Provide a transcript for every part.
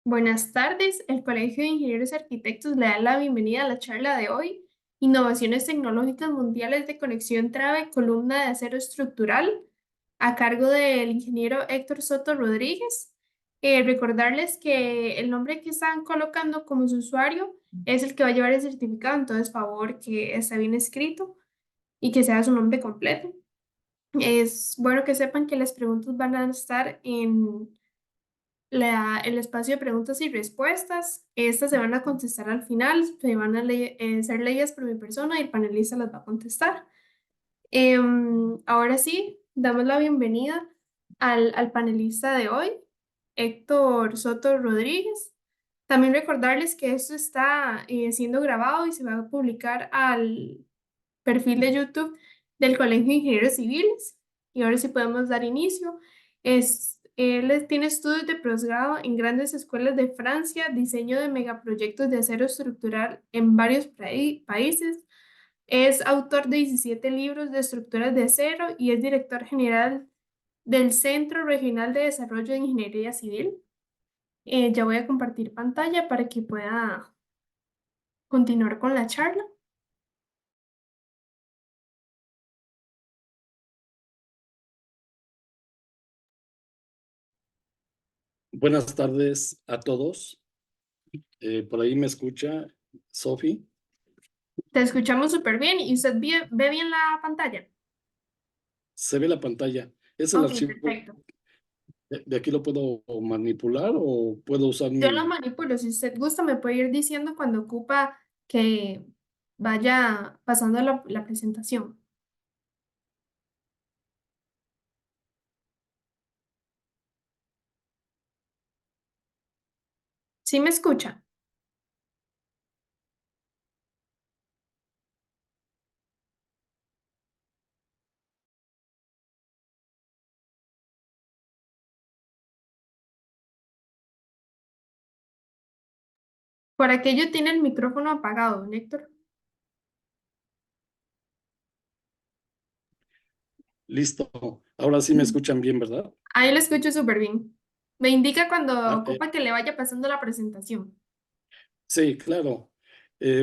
Buenas tardes, el Colegio de Ingenieros y Arquitectos le da la bienvenida a la charla de hoy, Innovaciones Tecnológicas Mundiales de Conexión Trave, columna de acero estructural, a cargo del ingeniero Héctor Soto Rodríguez. Recordarles que el nombre que están colocando como su usuario es el que va a llevar el certificado, entonces favor que esté bien escrito y que sea su nombre completo. Es bueno que sepan que las preguntas van a estar en el espacio de preguntas y respuestas. Estas se van a contestar al final, se van a ser leídas por mi persona y el panelista las va a contestar. Ahora sí, damos la bienvenida al panelista de hoy, Héctor Soto Rodríguez. También recordarles que esto está siendo grabado y se va a publicar al perfil de YouTube del Colegio de Ingenieros Civiles. Y ahora sí podemos dar inicio. Él tiene estudios de posgrado en grandes escuelas de Francia, diseño de megaproyectos de acero estructural en varios países. Es autor de 17 libros de estructuras de acero y es director general del Centro Regional de Desarrollo de Ingeniería Civil. Ya voy a compartir pantalla para que pueda continuar con la charla. Buenas tardes a todos. Por ahí me escucha Sofi. Te escuchamos súper bien y usted ve bien la pantalla. Se ve la pantalla. ¿Es el Ok, archivo? perfecto. ¿De aquí lo puedo manipular o puedo usar Yo lo mi... manipulo. Si usted gusta, me puede ir diciendo cuando ocupa que vaya pasando la presentación. ¿Sí me escucha? Por aquello tiene el micrófono apagado, don Héctor. Listo. Ahora sí me Mm. escuchan bien, ¿verdad? Ahí lo escucho súper bien. Me indica cuando Ah, ocupa que le vaya pasando la presentación. sí, claro.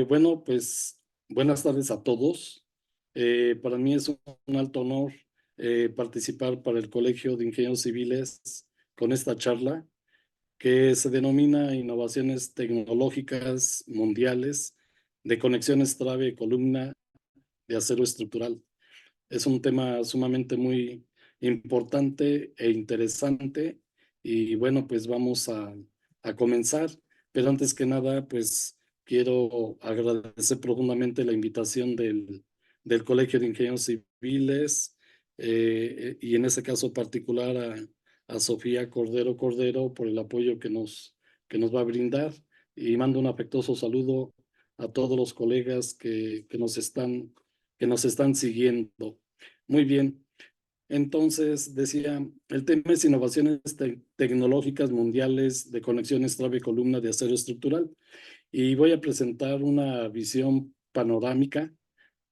Bueno, pues buenas tardes a todos. Para mí es un alto honor participar para el Colegio de Ingenieros Civiles con esta charla que se denomina Innovaciones Tecnológicas Mundiales de Conexiones Trave-Columna de Acero Estructural. Es un tema sumamente muy importante e interesante y bueno, pues vamos a comenzar. Pero antes que nada, pues quiero agradecer profundamente la invitación del Colegio de Ingenieros Civiles y en ese caso particular a Sofía Cordero Cordero por el apoyo que nos va a brindar y mando un afectuoso saludo a todos los colegas que nos están siguiendo. Muy bien. Entonces, decía, el tema es innovaciones tecnológicas mundiales de conexiones trave-columna de acero estructural. Y voy a presentar una visión panorámica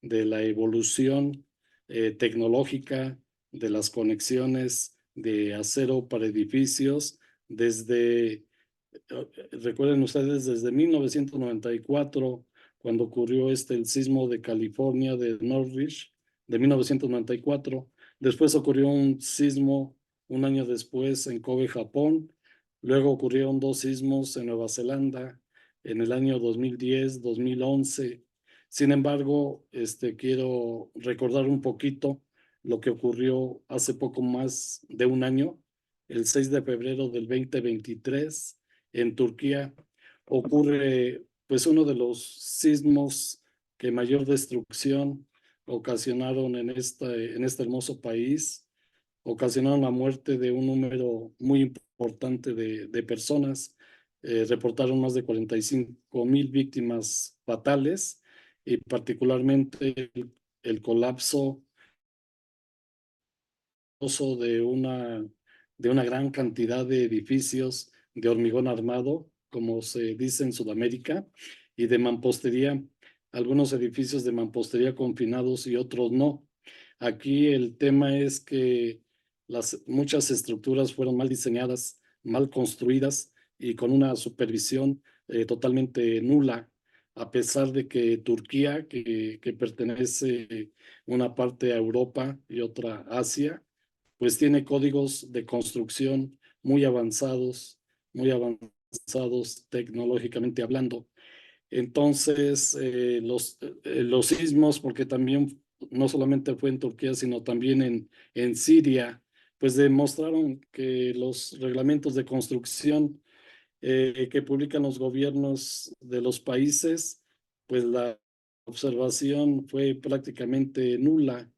de la evolución tecnológica de las conexiones de acero para edificios recuerden ustedes, desde 1994, cuando ocurrió el sismo de California de Northridge, de 1994. Después ocurrió un sismo un año después en Kobe, Japón. Luego ocurrieron dos sismos en Nueva Zelanda en el año 2010, 2011. Sin embargo, quiero recordar un poquito lo que ocurrió hace poco más de un año, el 6 de febrero del 2023 en Turquía. Ocurre pues uno de los sismos que mayor destrucción ocasionaron en este hermoso país, ocasionaron la muerte de un número muy importante de personas, reportaron más de 45,000 víctimas fatales y particularmente el colapso de una gran cantidad de edificios de hormigón armado, como se dice en Sudamérica, y de mampostería, algunos edificios de mampostería confinados y otros no. Aquí el tema es que muchas estructuras fueron mal diseñadas, mal construidas y con una supervisión totalmente nula, a pesar de que Turquía, que pertenece una parte a Europa y otra a Asia, pues tiene códigos de construcción muy avanzados tecnológicamente hablando. Entonces, los sismos, porque también no solamente fue en Turquía, sino también en Siria, pues demostraron que los reglamentos de construcción que publican los gobiernos de los países, pues la observación fue prácticamente nula.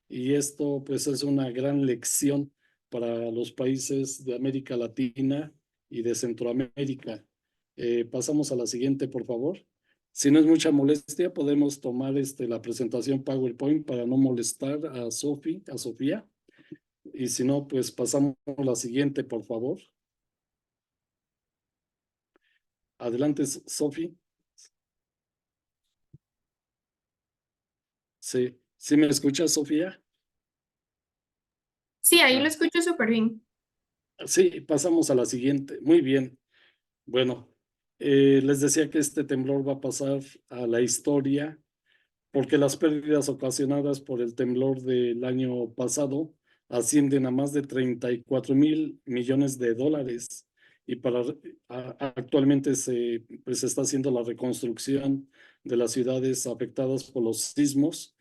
Y esto pues es una gran lección para los países de América Latina y de Centroamérica. Pasamos a la siguiente, por favor. Si no es mucha molestia, podemos tomar la presentación PowerPoint para no molestar a Sofía. Y si no, pues pasamos a la siguiente, por favor. Adelante, Sofi. Sí, ¿sí me escuchas, Sofía? Sí, ahí lo Ah, escucho súper bien. sí, pasamos a la siguiente. Muy bien. Bueno, les decía que este temblor va a pasar a la historia porque las pérdidas ocasionadas por el temblor del año pasado ascienden a más de 34.000 millones de dólares y actualmente pues, se está haciendo la reconstrucción de las ciudades afectadas por los sismos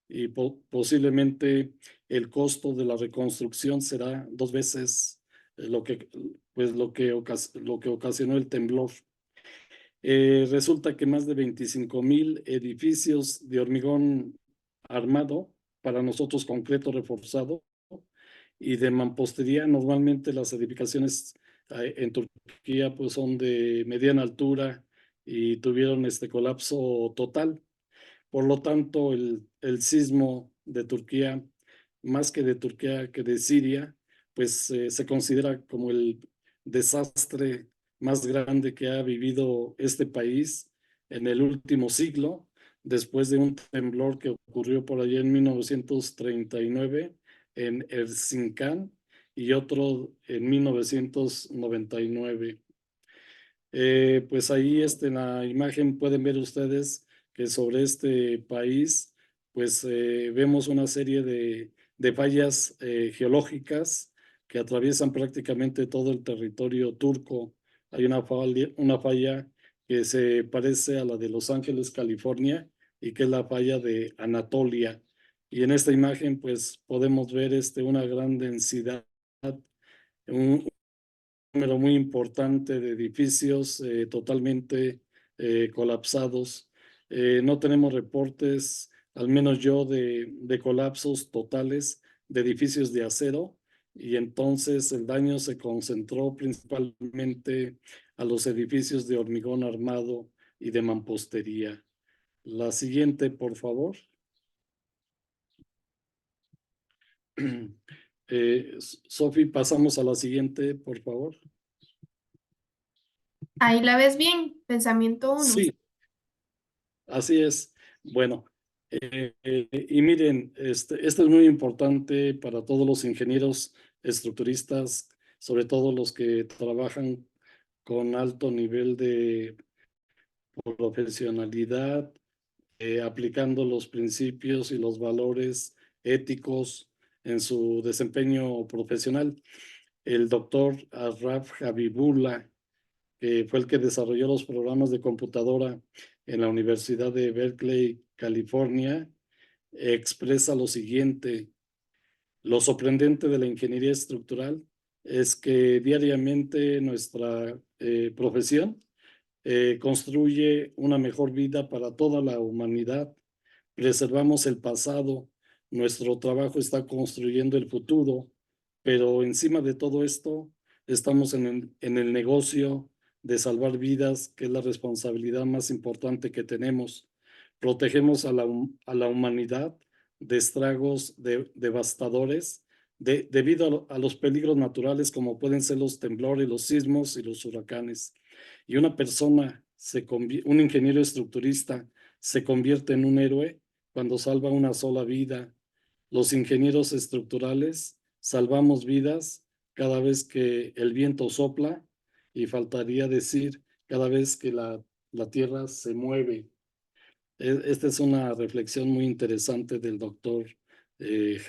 y posiblemente el costo de la reconstrucción será 2 veces lo que ocasionó el temblor. Resulta que más de 25.000 edificios de hormigón armado, para nosotros concreto reforzado, y de mampostería. Normalmente las edificaciones en Turquía pues son de mediana altura y tuvieron este colapso total. Por lo tanto, el sismo de Turquía, más que de Turquía que de Siria, pues se considera como el desastre más grande que ha vivido este país en el último siglo, después de un temblor que ocurrió por allá en 1939 en Erzincan y otro en 1999. Pues ahí en la imagen pueden ver ustedes que sobre este país, pues vemos una serie de fallas geológicas que atraviesan prácticamente todo el territorio turco. Hay una falla que se parece a la de Los Ángeles, California, y que es la falla de Anatolia. Y en esta imagen, pues podemos ver una gran densidad, un, número muy importante de edificios totalmente colapsados. No tenemos reportes, al menos yo, de colapsos totales de edificios de acero y entonces el daño se concentró principalmente a los edificios de hormigón armado y de mampostería. La siguiente, por favor. Sofi, pasamos a la siguiente, por favor. Ahí la ves bien, pensamiento uno. Sí, así es. Bueno, y miren, esto es muy importante para todos los ingenieros estructuristas, sobre todo los que trabajan con alto nivel de profesionalidad, aplicando los principios y los valores éticos en su desempeño profesional. El doctor Arraf Habibullah, que fue el que desarrolló los programas de computadora en la Universidad de Berkeley, California, expresa lo siguiente: lo sorprendente de la ingeniería estructural es que diariamente nuestra profesión construye una mejor vida para toda la humanidad. Preservamos el pasado, nuestro trabajo está construyendo el futuro, pero encima de todo esto estamos en el negocio de salvar vidas, que es la responsabilidad más importante que tenemos. Protegemos a la humanidad de estragos devastadores debido a los peligros naturales como pueden ser los temblores, los sismos y los huracanes. Y una persona, un ingeniero estructurista, se convierte en un héroe cuando salva una sola vida. Los ingenieros estructurales salvamos vidas cada vez que el viento sopla y faltaría decir cada vez que la Tierra se mueve. Esta es una reflexión muy interesante del doctor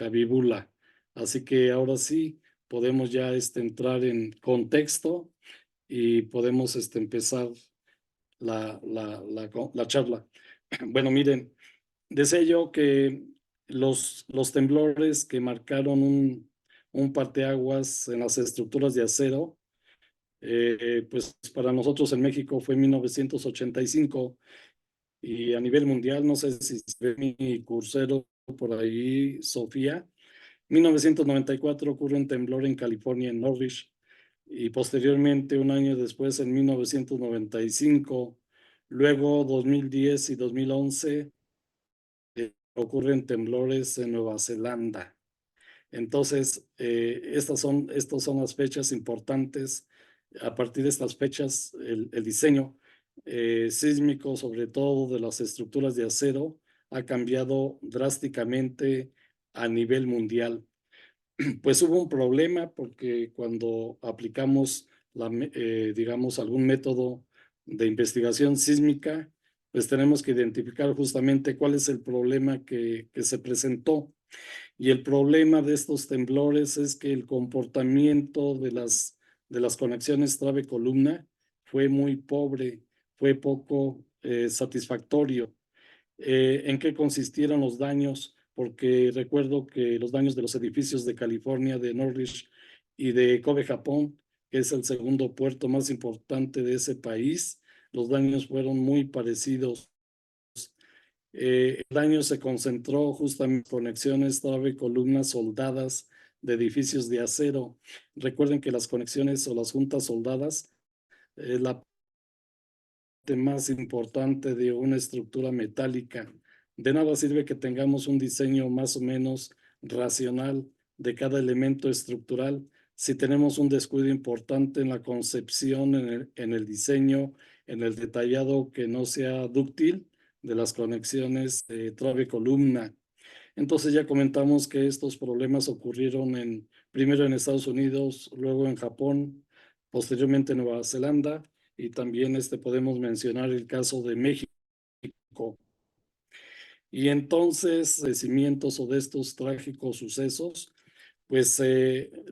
Habibullah. Así que ahora sí podemos ya entrar en contexto y podemos empezar la charla. Bueno, miren, decía yo que los temblores que marcaron un parteaguas en las estructuras de acero, pues para nosotros en México fue en 1985 y a nivel mundial, no sé si se ve mi cursero por ahí, Sofía. 1994 ocurre un temblor en California, en Norwich, y posteriormente, un año después, en 1995, luego 2010 y 2011, ocurren temblores en Nueva Zelanda. Entonces, estas son las fechas importantes. A partir de estas fechas, el diseño sísmico, sobre todo de las estructuras de acero, ha cambiado drásticamente a nivel mundial. Pues hubo un problema porque cuando aplicamos, digamos, algún método de investigación sísmica, pues tenemos que identificar justamente cuál es el problema que se presentó. Y el problema de estos temblores es que el comportamiento de las conexiones trave-columna fue muy pobre, fue poco satisfactorio. ¿En qué consistieron los daños? Porque recuerdo que los daños de los edificios de California, de Norwich y de Kobe, Japón, que es el segundo puerto más importante de ese país, los daños fueron muy parecidos. El daño se concentró justamente en conexiones trave-columnas soldadas de edificios de acero. Recuerden que las conexiones o las juntas soldadas es la parte más importante de una estructura metálica. De nada sirve que tengamos un diseño más o menos racional de cada elemento estructural si tenemos un descuido importante en la concepción, en el diseño, en el detallado que no sea dúctil de las conexiones trave-columna. Entonces ya comentamos que estos problemas ocurrieron primero en Estados Unidos, luego en Japón, posteriormente en Nueva Zelanda, y también podemos mencionar el caso de México. Y entonces, de cimientos o de estos trágicos sucesos, pues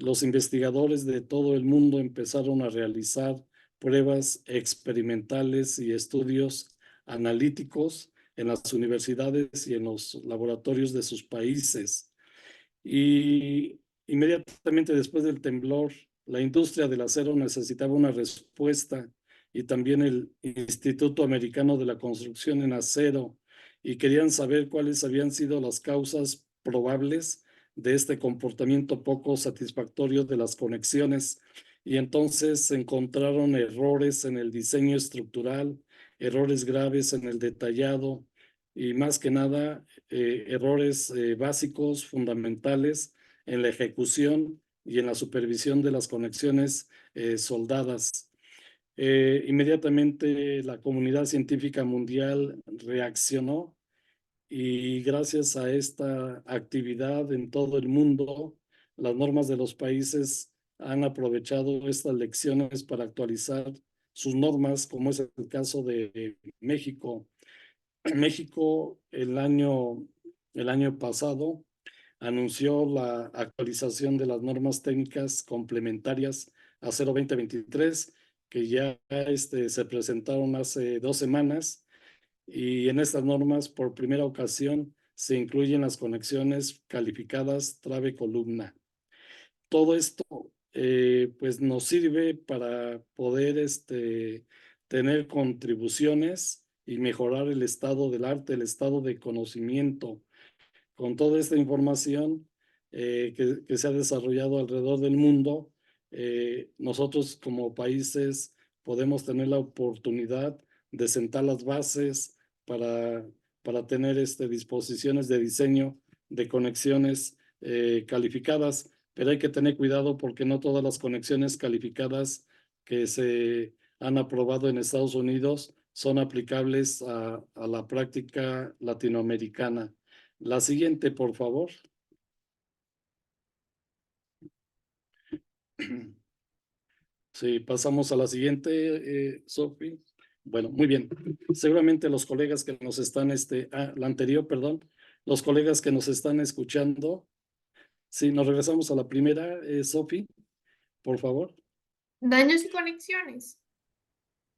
los investigadores de todo el mundo empezaron a realizar pruebas experimentales y estudios analíticos en las universidades y en los laboratorios de sus países. Y inmediatamente después del temblor, la industria del acero necesitaba una respuesta y también el Instituto Americano de la Construcción en Acero, y querían saber cuáles habían sido las causas probables de este comportamiento poco satisfactorio de las conexiones. Y entonces se encontraron errores en el diseño estructural, errores graves en el detallado y más que nada errores básicos, fundamentales en la ejecución y en la supervisión de las conexiones soldadas. Inmediatamente la comunidad científica mundial reaccionó y gracias a esta actividad en todo el mundo, las normas de los países han aprovechado estas lecciones para actualizar sus normas, como es el caso de México. México el año pasado anunció la actualización de las normas técnicas complementarias a 02023, que ya se presentaron hace 2 semanas, y en estas normas por primera ocasión se incluyen las conexiones calificadas trave-columna. Todo esto pues nos sirve para poder tener contribuciones y mejorar el estado del arte, el estado de conocimiento. Con toda esta información que se ha desarrollado alrededor del mundo, nosotros como países podemos tener la oportunidad de sentar las bases para tener disposiciones de diseño de conexiones calificadas, pero hay que tener cuidado porque no todas las conexiones calificadas que se han aprobado en Estados Unidos son aplicables a la práctica latinoamericana. La siguiente, por favor. Sí, pasamos a la siguiente, Sophie. Bueno, muy bien. Seguramente los colegas que nos están, la anterior, perdón, los colegas que nos están escuchando. Sí, nos regresamos a la primera, Sophie, por favor. Daños y conexiones.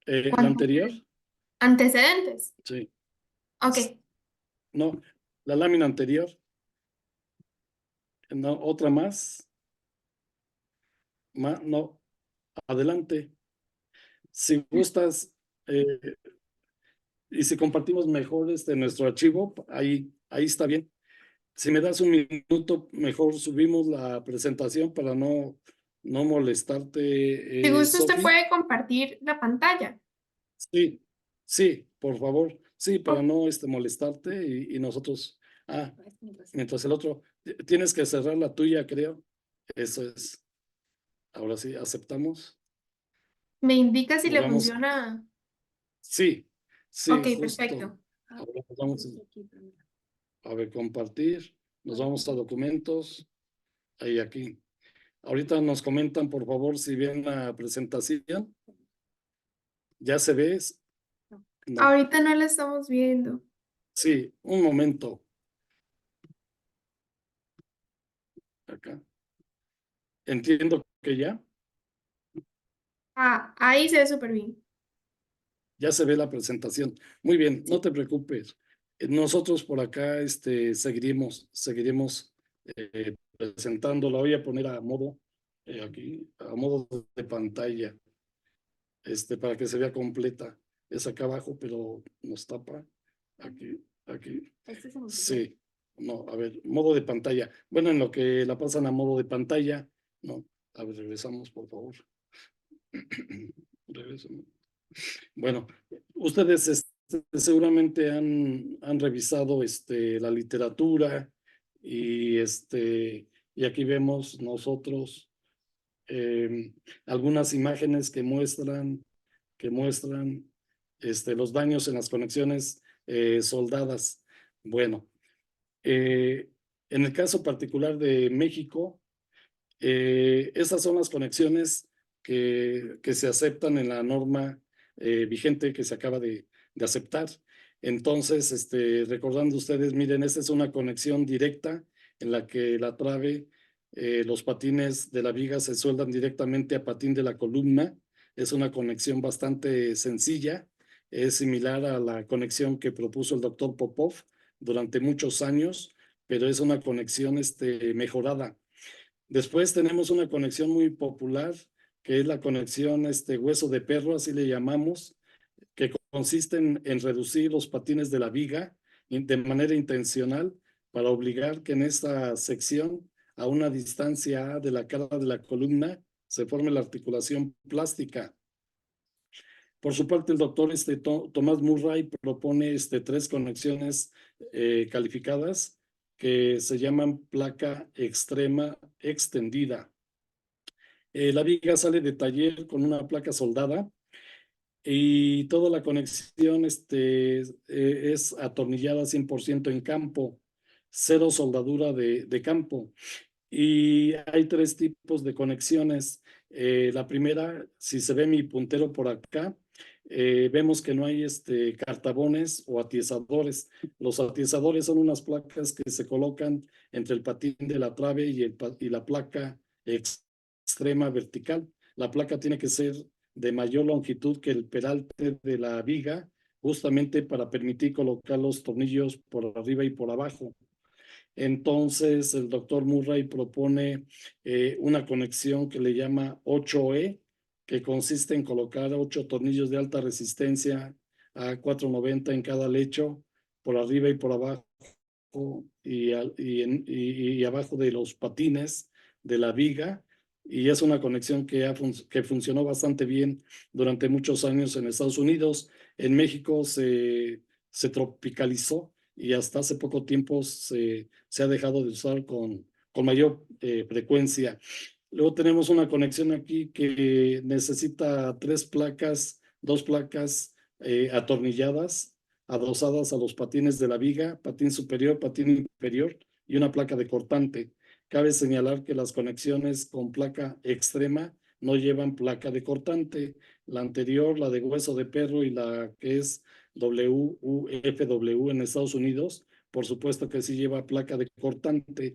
La ¿Cuánto anterior, quedan? Antecedentes. sí. Ok. No, la lámina anterior, no, otra más, no, adelante. Si gustas, eh, y si compartimos mejor nuestro archivo, ahí está bien. Si me das un minuto, mejor subimos la presentación para no Si molestarte, gusta, usted Sophie. puede compartir la pantalla. Sí, sí, por favor. Sí, para Oh, no molestarte y nosotros. Ah, mientras el otro. Tienes que cerrar la tuya, creo. Eso es. Ahora sí, aceptamos. me indica si Nos le vamos. funciona. Sí, sí, Ok, justo. perfecto. Ahora nos vamos a ver, compartir. Nos vamos a documentos. Ahí, aquí. Ahorita nos comentan, por favor, si ven la presentación. ¿Ya se ve? No. Ahorita no la estamos viendo. Sí, un momento. Acá. Entiendo que Ah, ahí se ve súper bien. ya se ve la presentación. Muy bien, no te preocupes. Nosotros por acá seguiremos presentando. La voy a poner a modo aquí, a modo de pantalla, para que se vea completa. Es acá abajo, pero nos tapa. Aquí. Sí, no, a ver, modo de pantalla. Bueno, en lo que la pasan a modo de pantalla, no. A ver, regresamos, por favor. Regresamos. Bueno, ustedes seguramente han revisado la literatura y, y aquí vemos nosotros eh, algunas imágenes que muestran los daños en las conexiones soldadas. Bueno, eh, en el caso particular de México, esas son las conexiones que se aceptan en la norma vigente que se acaba de aceptar. Entonces, recordando ustedes, miren, esta es una conexión directa en la que la trave, los patines de la viga se sueldan directamente a patín de la columna. Es una conexión bastante sencilla. Es similar a la conexión que propuso el doctor Popov durante muchos años, pero es una conexión mejorada. Después tenemos una conexión muy popular, que es la conexión hueso de perro, así le llamamos, que consiste en reducir los patines de la viga de manera intencional para obligar que en esta sección, a una distancia A de la cara de la columna, se forme la articulación plástica. Por su parte, el doctor Tomás Murray propone tres conexiones calificadas que se llaman placa extrema extendida. La viga sale de taller con una placa soldada y toda la conexión es atornillada 100% en campo, cero soldadura de campo. Y hay tres tipos de conexiones. La primera, si se ve mi puntero por acá, vemos que no hay cartabones o atiesadores. Los atiesadores son unas placas que se colocan entre el patín de la trave y la placa extrema vertical. La placa tiene que ser de mayor longitud que el peralte de la viga, justamente para permitir colocar los tornillos por arriba y por abajo. Entonces, el doctor Murray propone una conexión que le llama 8E, que consiste en colocar 8 tornillos de alta resistencia a 490 en cada lecho, por arriba y por abajo, y abajo de los patines de la viga. Y es una conexión que funcionó bastante bien durante muchos años en Estados Unidos. En México se tropicalizó y hasta hace poco tiempo se ha dejado de usar con mayor frecuencia. Luego tenemos una conexión aquí que necesita dos placas atornilladas, adosadas a los patines de la viga, patín superior, patín inferior y una placa de cortante. Cabe señalar que las conexiones con placa extrema no llevan placa de cortante. La anterior, la de hueso de perro, y la que es WUFW en Estados Unidos, por supuesto que sí lleva placa de cortante.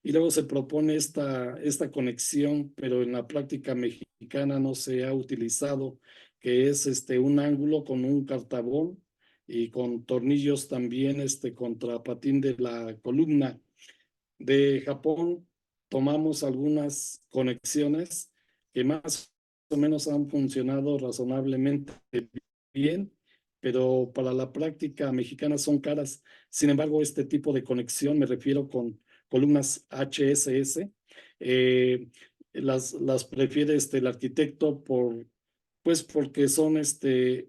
Y luego se propone esta conexión, pero en la práctica mexicana no se ha utilizado, que es un ángulo con un cartabón y con tornillos también contra patín de la columna. De Japón tomamos algunas conexiones que más o menos han funcionado razonablemente bien, pero para la práctica mexicana son caras. Sin embargo, este tipo de conexión, me refiero con columnas HSS, eh, las prefiere el arquitecto pues porque son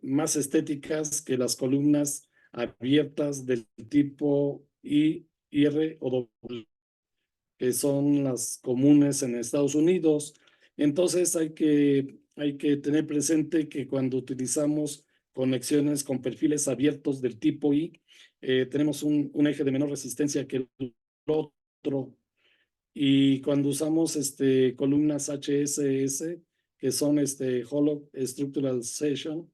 más estéticas que las columnas abiertas del tipo I, R o W, que son las comunes en Estados Unidos. Entonces hay que tener presente que cuando utilizamos conexiones con perfiles abiertos del tipo I, tenemos un eje de menor resistencia que el otro. Y cuando usamos columnas HSS, que son Hollow Structural Section,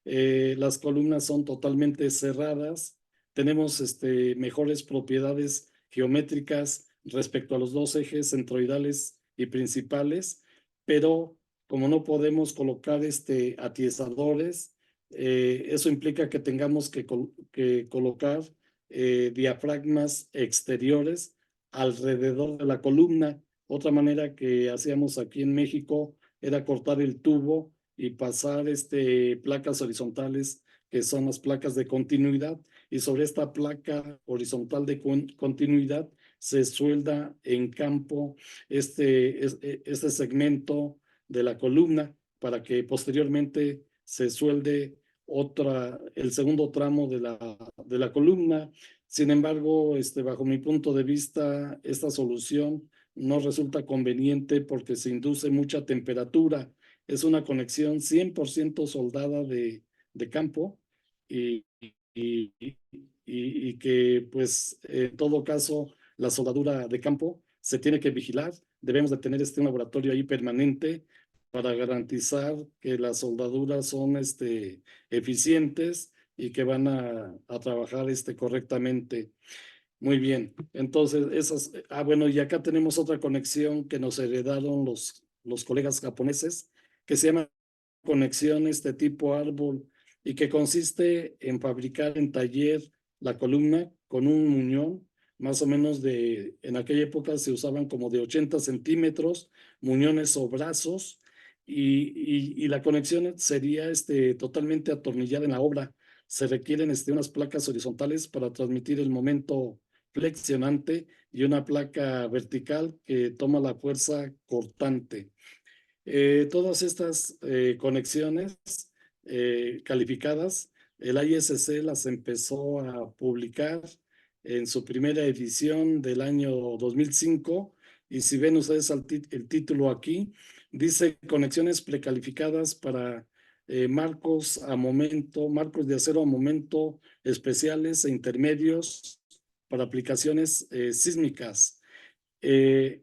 las columnas son totalmente cerradas. Tenemos mejores propiedades geométricas respecto a los dos ejes centroidales y principales, pero como no podemos colocar atiesadores, eso implica que tengamos que colocar diafragmas exteriores alrededor de la columna. Otra manera que hacíamos aquí en México era cortar el tubo y pasar placas horizontales, que son las placas de continuidad, y sobre esta placa horizontal de continuidad se suelda en campo este segmento de la columna para que posteriormente se suelde el segundo tramo de la columna. Sin embargo, bajo mi punto de vista, esta solución no resulta conveniente porque se induce mucha temperatura. Es una conexión 100% soldada de campo, y, y, y que, pues, en todo caso, la soldadura de campo se tiene que vigilar. Debemos de tener un laboratorio ahí permanente para garantizar que las soldaduras son eficientes y que van a trabajar correctamente. Muy bien. Entonces, bueno, y acá tenemos otra conexión que nos heredaron los colegas japoneses, que se llama conexión tipo árbol, y que consiste en fabricar en taller la columna con un muñón, más o menos en aquella época se usaban como de 80 centímetros, muñones o brazos, y la conexión sería totalmente atornillada en la obra. Se requieren unas placas horizontales para transmitir el momento flexionante y una placa vertical que toma la fuerza cortante. Todas estas conexiones calificadas, el ISC las empezó a publicar en su primera edición del año 2005, y si ven ustedes el título aquí, dice conexiones precalificadas para marcos marcos de acero a momento especiales e intermedios para aplicaciones sísmicas.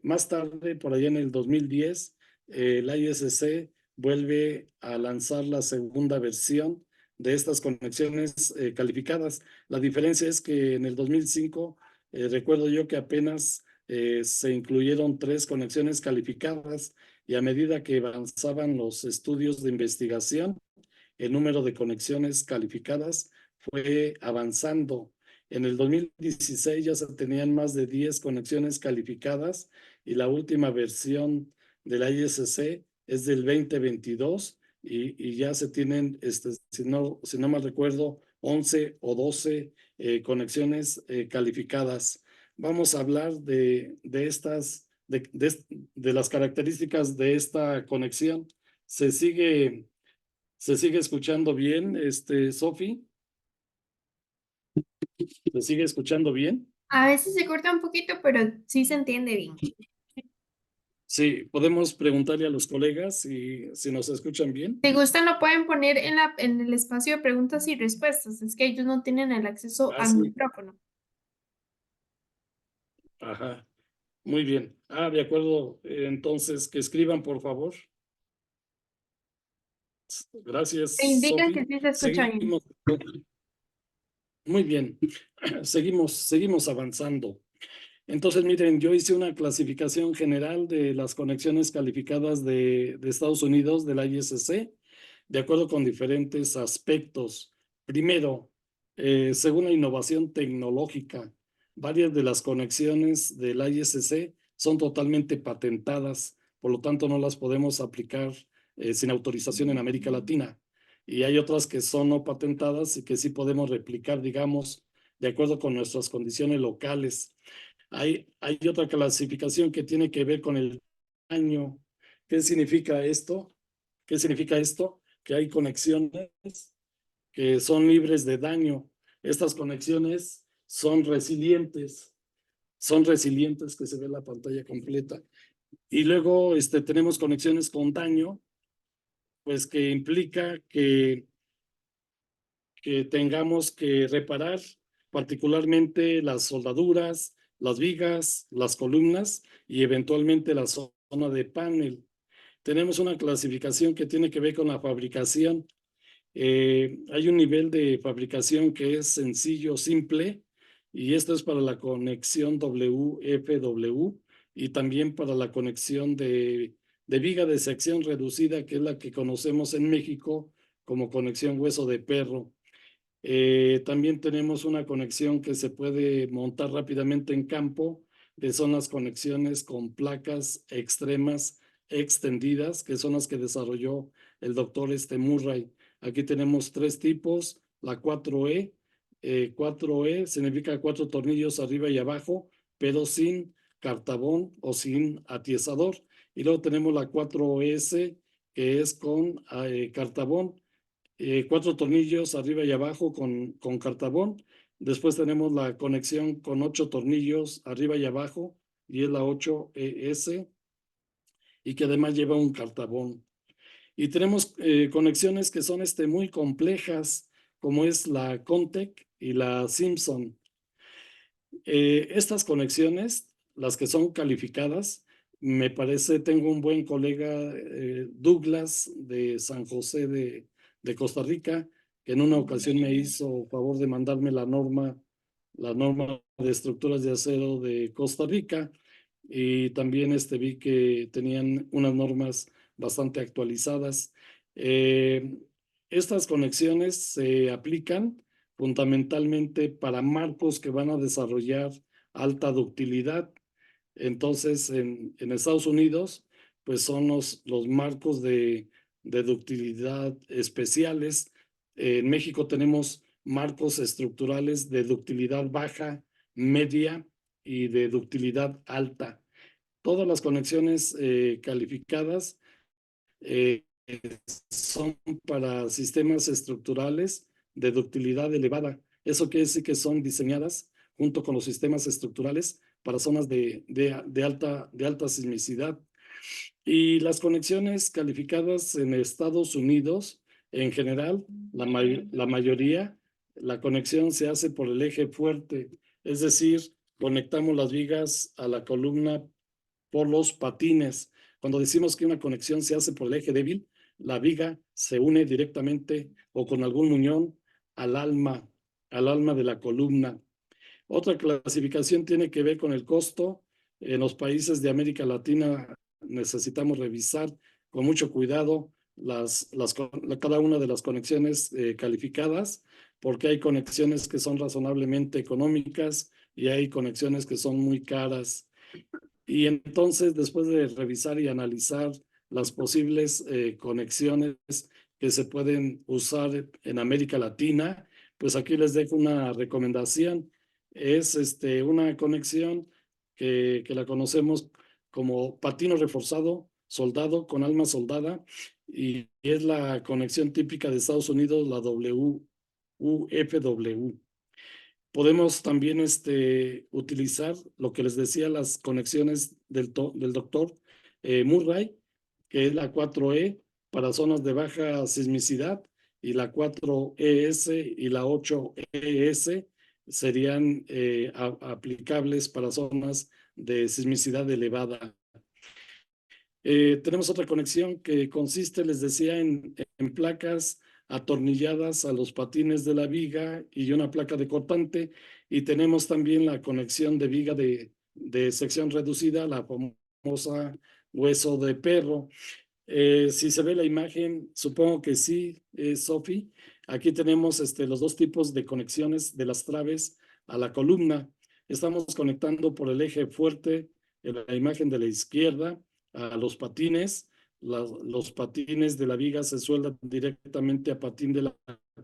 Más tarde, por allá en el 2010, la ISC vuelve a lanzar la segunda versión de estas conexiones calificadas. La diferencia es que en el 2005, recuerdo yo que apenas se incluyeron 3 conexiones calificadas, y a medida que avanzaban los estudios de investigación, el número de conexiones calificadas fue avanzando. En el 2016 ya se tenían más de 10 conexiones calificadas, y la última versión de la ISC es del 2022, y ya se tienen, si no mal recuerdo, 11 o 12 conexiones calificadas. Vamos a hablar de las características de esta conexión. Se sigue ¿Se sigue escuchando bien, Sofi? ¿Se sigue escuchando bien? A veces se corta un poquito, pero sí se entiende bien. Sí, podemos preguntarle a los colegas si nos escuchan bien. Si gustan, lo pueden poner en el espacio de preguntas y respuestas. Es que ellos no tienen el acceso Ah, al sí. micrófono. Ajá. Muy bien. De acuerdo. Entonces, que escriban, por favor. Gracias, Me indican que Sofi. sí se escucha bien. Seguimos. Muy bien. Seguimos avanzando. Entonces, miren, yo hice una clasificación general de las conexiones calificadas de Estados Unidos, de la ISC, de acuerdo con diferentes aspectos. Primero, según la innovación tecnológica, varias de las conexiones de la ISC son totalmente patentadas, por lo tanto no las podemos aplicar sin autorización en América Latina. Y hay otras que son no patentadas y que sí podemos replicar, digamos, de acuerdo con nuestras condiciones locales. Hay otra clasificación que tiene que ver con el daño. ¿Qué significa esto? ¿Qué significa esto? Que hay conexiones que son libres de daño. Estas conexiones son resilientes, que se ve la pantalla completa. Y luego tenemos conexiones con daño, pues que implica que tengamos que reparar particularmente las soldaduras, las vigas, las columnas y eventualmente la zona de panel. Tenemos una clasificación que tiene que ver con la fabricación. Hay un nivel de fabricación que es sencillo, simple, y esto es para la conexión WFW y también para la conexión de viga de sección reducida, que es la que conocemos en México como conexión hueso de perro. También tenemos una conexión que se puede montar rápidamente en campo, que son las conexiones con placas extremas extendidas, que son las que desarrolló el doctor Murray. Aquí tenemos tres tipos, la 4E. 4E significa cuatro tornillos arriba y abajo, pero sin cartabón o sin atiesador. Y luego tenemos la 4S, que es con cartabón, cuatro tornillos arriba y abajo con cartabón. Después tenemos la conexión con ocho tornillos arriba y abajo, y es la 8ES, y que además lleva un cartabón. Y tenemos conexiones que son muy complejas, como es la Contec y la Simpson. Estas conexiones, las que son calificadas, me parece, tengo un buen colega, Douglas, de San José de Costa Rica, que en una ocasión me hizo favor de mandarme la norma de estructuras de acero de Costa Rica, y también vi que tenían unas normas bastante actualizadas. Eh, Estas conexiones se aplican fundamentalmente para marcos que van a desarrollar alta ductilidad. Entonces, en Estados Unidos, pues son los marcos de ductilidad especiales. En México tenemos marcos estructurales de ductilidad baja, media y de ductilidad alta. Todas las conexiones calificadas eh, son para sistemas estructurales de ductilidad elevada. Eso quiere decir que son diseñadas junto con los sistemas estructurales para zonas de alta sismicidad. Y las conexiones calificadas en Estados Unidos, en general, la mayoría, la conexión se hace por el eje fuerte, es decir, conectamos las vigas a la columna por los patines. Cuando decimos que una conexión se hace por el eje débil, la viga se une directamente o con algún muñón al alma de la columna. Otra clasificación tiene que ver con el costo. En los países de América Latina necesitamos revisar con mucho cuidado cada una de las conexiones calificadas, porque hay conexiones que son razonablemente económicas y hay conexiones que son muy caras. Y entonces, después de revisar y analizar las posibles conexiones que se pueden usar en América Latina, pues aquí les dejo una recomendación. Es una conexión que la conocemos como patino reforzado, soldado con alma soldada, y es la conexión típica de Estados Unidos, la WUFW. Podemos también utilizar lo que les decía, las conexiones del doctor Murray, que es la 4E para zonas de baja sismicidad, y la 4ES y la 8ES serían aplicables para zonas de sismicidad elevada. Tenemos otra conexión que consiste, les decía, en placas atornilladas a los patines de la viga y una placa de cortante. Y tenemos también la conexión de viga de sección reducida, la famosa hueso de perro. Si se ve la imagen, supongo que sí, Sofi. Aquí tenemos los dos tipos de conexiones de las traves a la columna. Estamos conectando por el eje fuerte en la imagen de la izquierda a los patines. Los patines de la viga se sueldan directamente a patín de la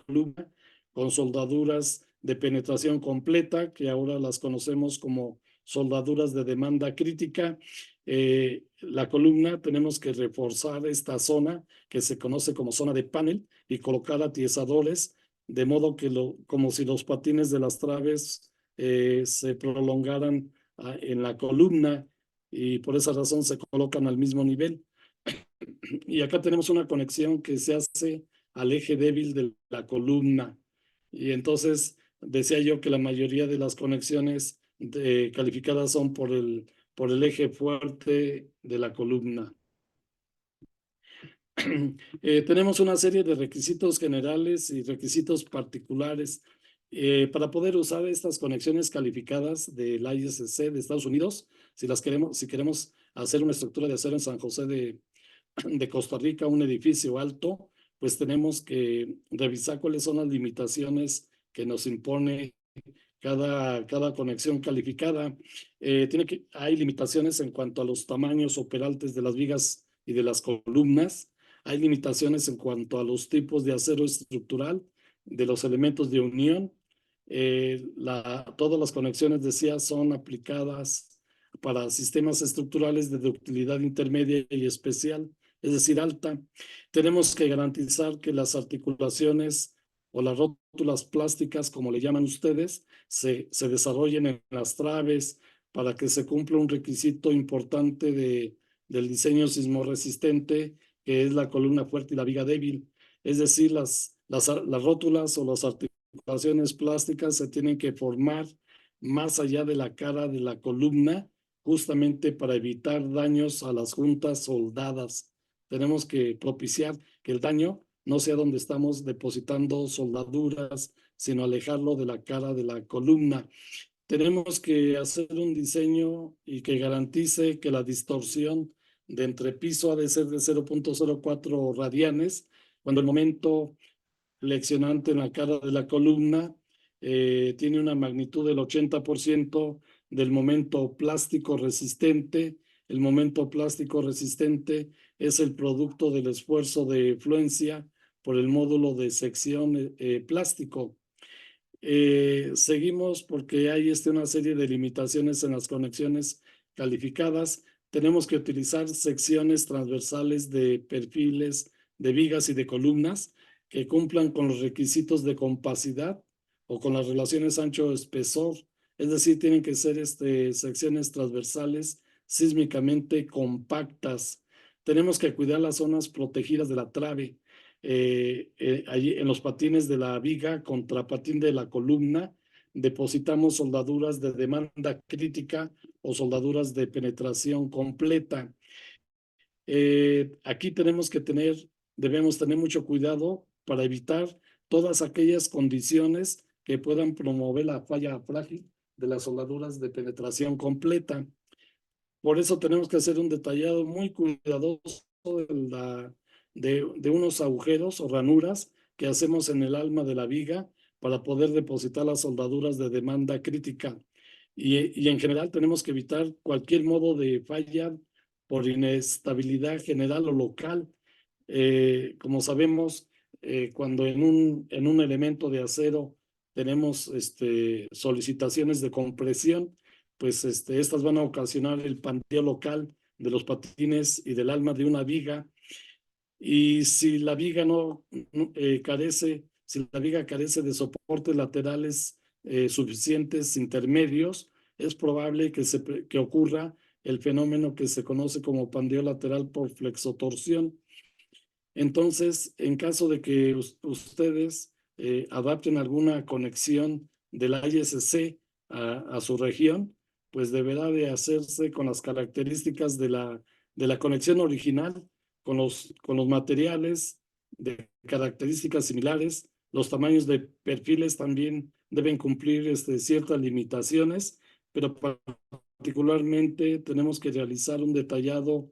columna con soldaduras de penetración completa, que ahora las conocemos como soldaduras de demanda crítica. La columna tenemos que reforzar esta zona que se conoce como zona de panel y colocar atiesadores de modo que como si los patines de las traves se prolongaran en la columna y por esa razón se colocan al mismo nivel. Y acá tenemos una conexión que se hace al eje débil de la columna. Y entonces decía yo que la mayoría de las conexiones calificadas son por el eje fuerte de la columna. Tenemos una serie de requisitos generales y requisitos particulares para poder usar estas conexiones calificadas del ISC de Estados Unidos. Si queremos hacer una estructura de acero en San José de Costa Rica, un edificio alto, pues tenemos que revisar cuáles son las limitaciones que nos impone cada conexión calificada. Hay limitaciones en cuanto a los tamaños o peraltes de las vigas y de las columnas. Hay limitaciones en cuanto a los tipos de acero estructural, de los elementos de unión. Todas las conexiones, decía, son aplicadas para sistemas estructurales de ductilidad intermedia y especial, es decir, alta. Tenemos que garantizar que las articulaciones o las rótulas plásticas, como le llaman ustedes, se desarrollen en las traves para que se cumpla un requisito importante del diseño sismorresistente, que es la columna fuerte y la viga débil. Es decir, las rótulas o las articulaciones plásticas se tienen que formar más allá de la cara de la columna, justamente para evitar daños a las juntas soldadas. Tenemos que propiciar que el daño no sea donde estamos depositando soldaduras, sino alejarlo de la cara de la columna. Tenemos que hacer un diseño y que garantice que la distorsión de entrepiso ha de ser de 0.04 radianes, cuando el momento leccionante en la cara de la columna tiene una magnitud del 80% del momento plástico resistente. El momento plástico resistente es el producto del esfuerzo de fluencia por el módulo de sección plástico. Seguimos porque hay una serie de limitaciones en las conexiones calificadas. Tenemos que utilizar secciones transversales de perfiles de vigas y de columnas que cumplan con los requisitos de compacidad o con las relaciones ancho-espesor. Es decir, tienen que ser secciones transversales sísmicamente compactas. Tenemos que cuidar las zonas protegidas de la trave. Allí en los patines de la viga contra patín de la columna depositamos soldaduras de demanda crítica o soldaduras de penetración completa. Aquí debemos tener mucho cuidado para evitar todas aquellas condiciones que puedan promover la falla frágil de las soldaduras de penetración completa. Por eso tenemos que hacer un detallado muy cuidadoso de unos agujeros o ranuras que hacemos en el alma de la viga para poder depositar las soldaduras de demanda crítica. Y en general tenemos que evitar cualquier modo de falla por inestabilidad general o local. Como sabemos, cuando en un elemento de acero tenemos solicitaciones de compresión, pues estas van a ocasionar el panteo local de los patines y del alma de una viga. Y si la viga si la viga carece de soportes laterales suficientes intermedios, es probable que ocurra el fenómeno que se conoce como pandeo lateral por flexotorsión. Entonces, en caso de que ustedes adapten alguna conexión del ISC a su región, pues deberá de hacerse con las características de de la conexión original con los materiales de características similares. Los tamaños de perfiles también deben cumplir ciertas limitaciones, pero particularmente tenemos que realizar un detallado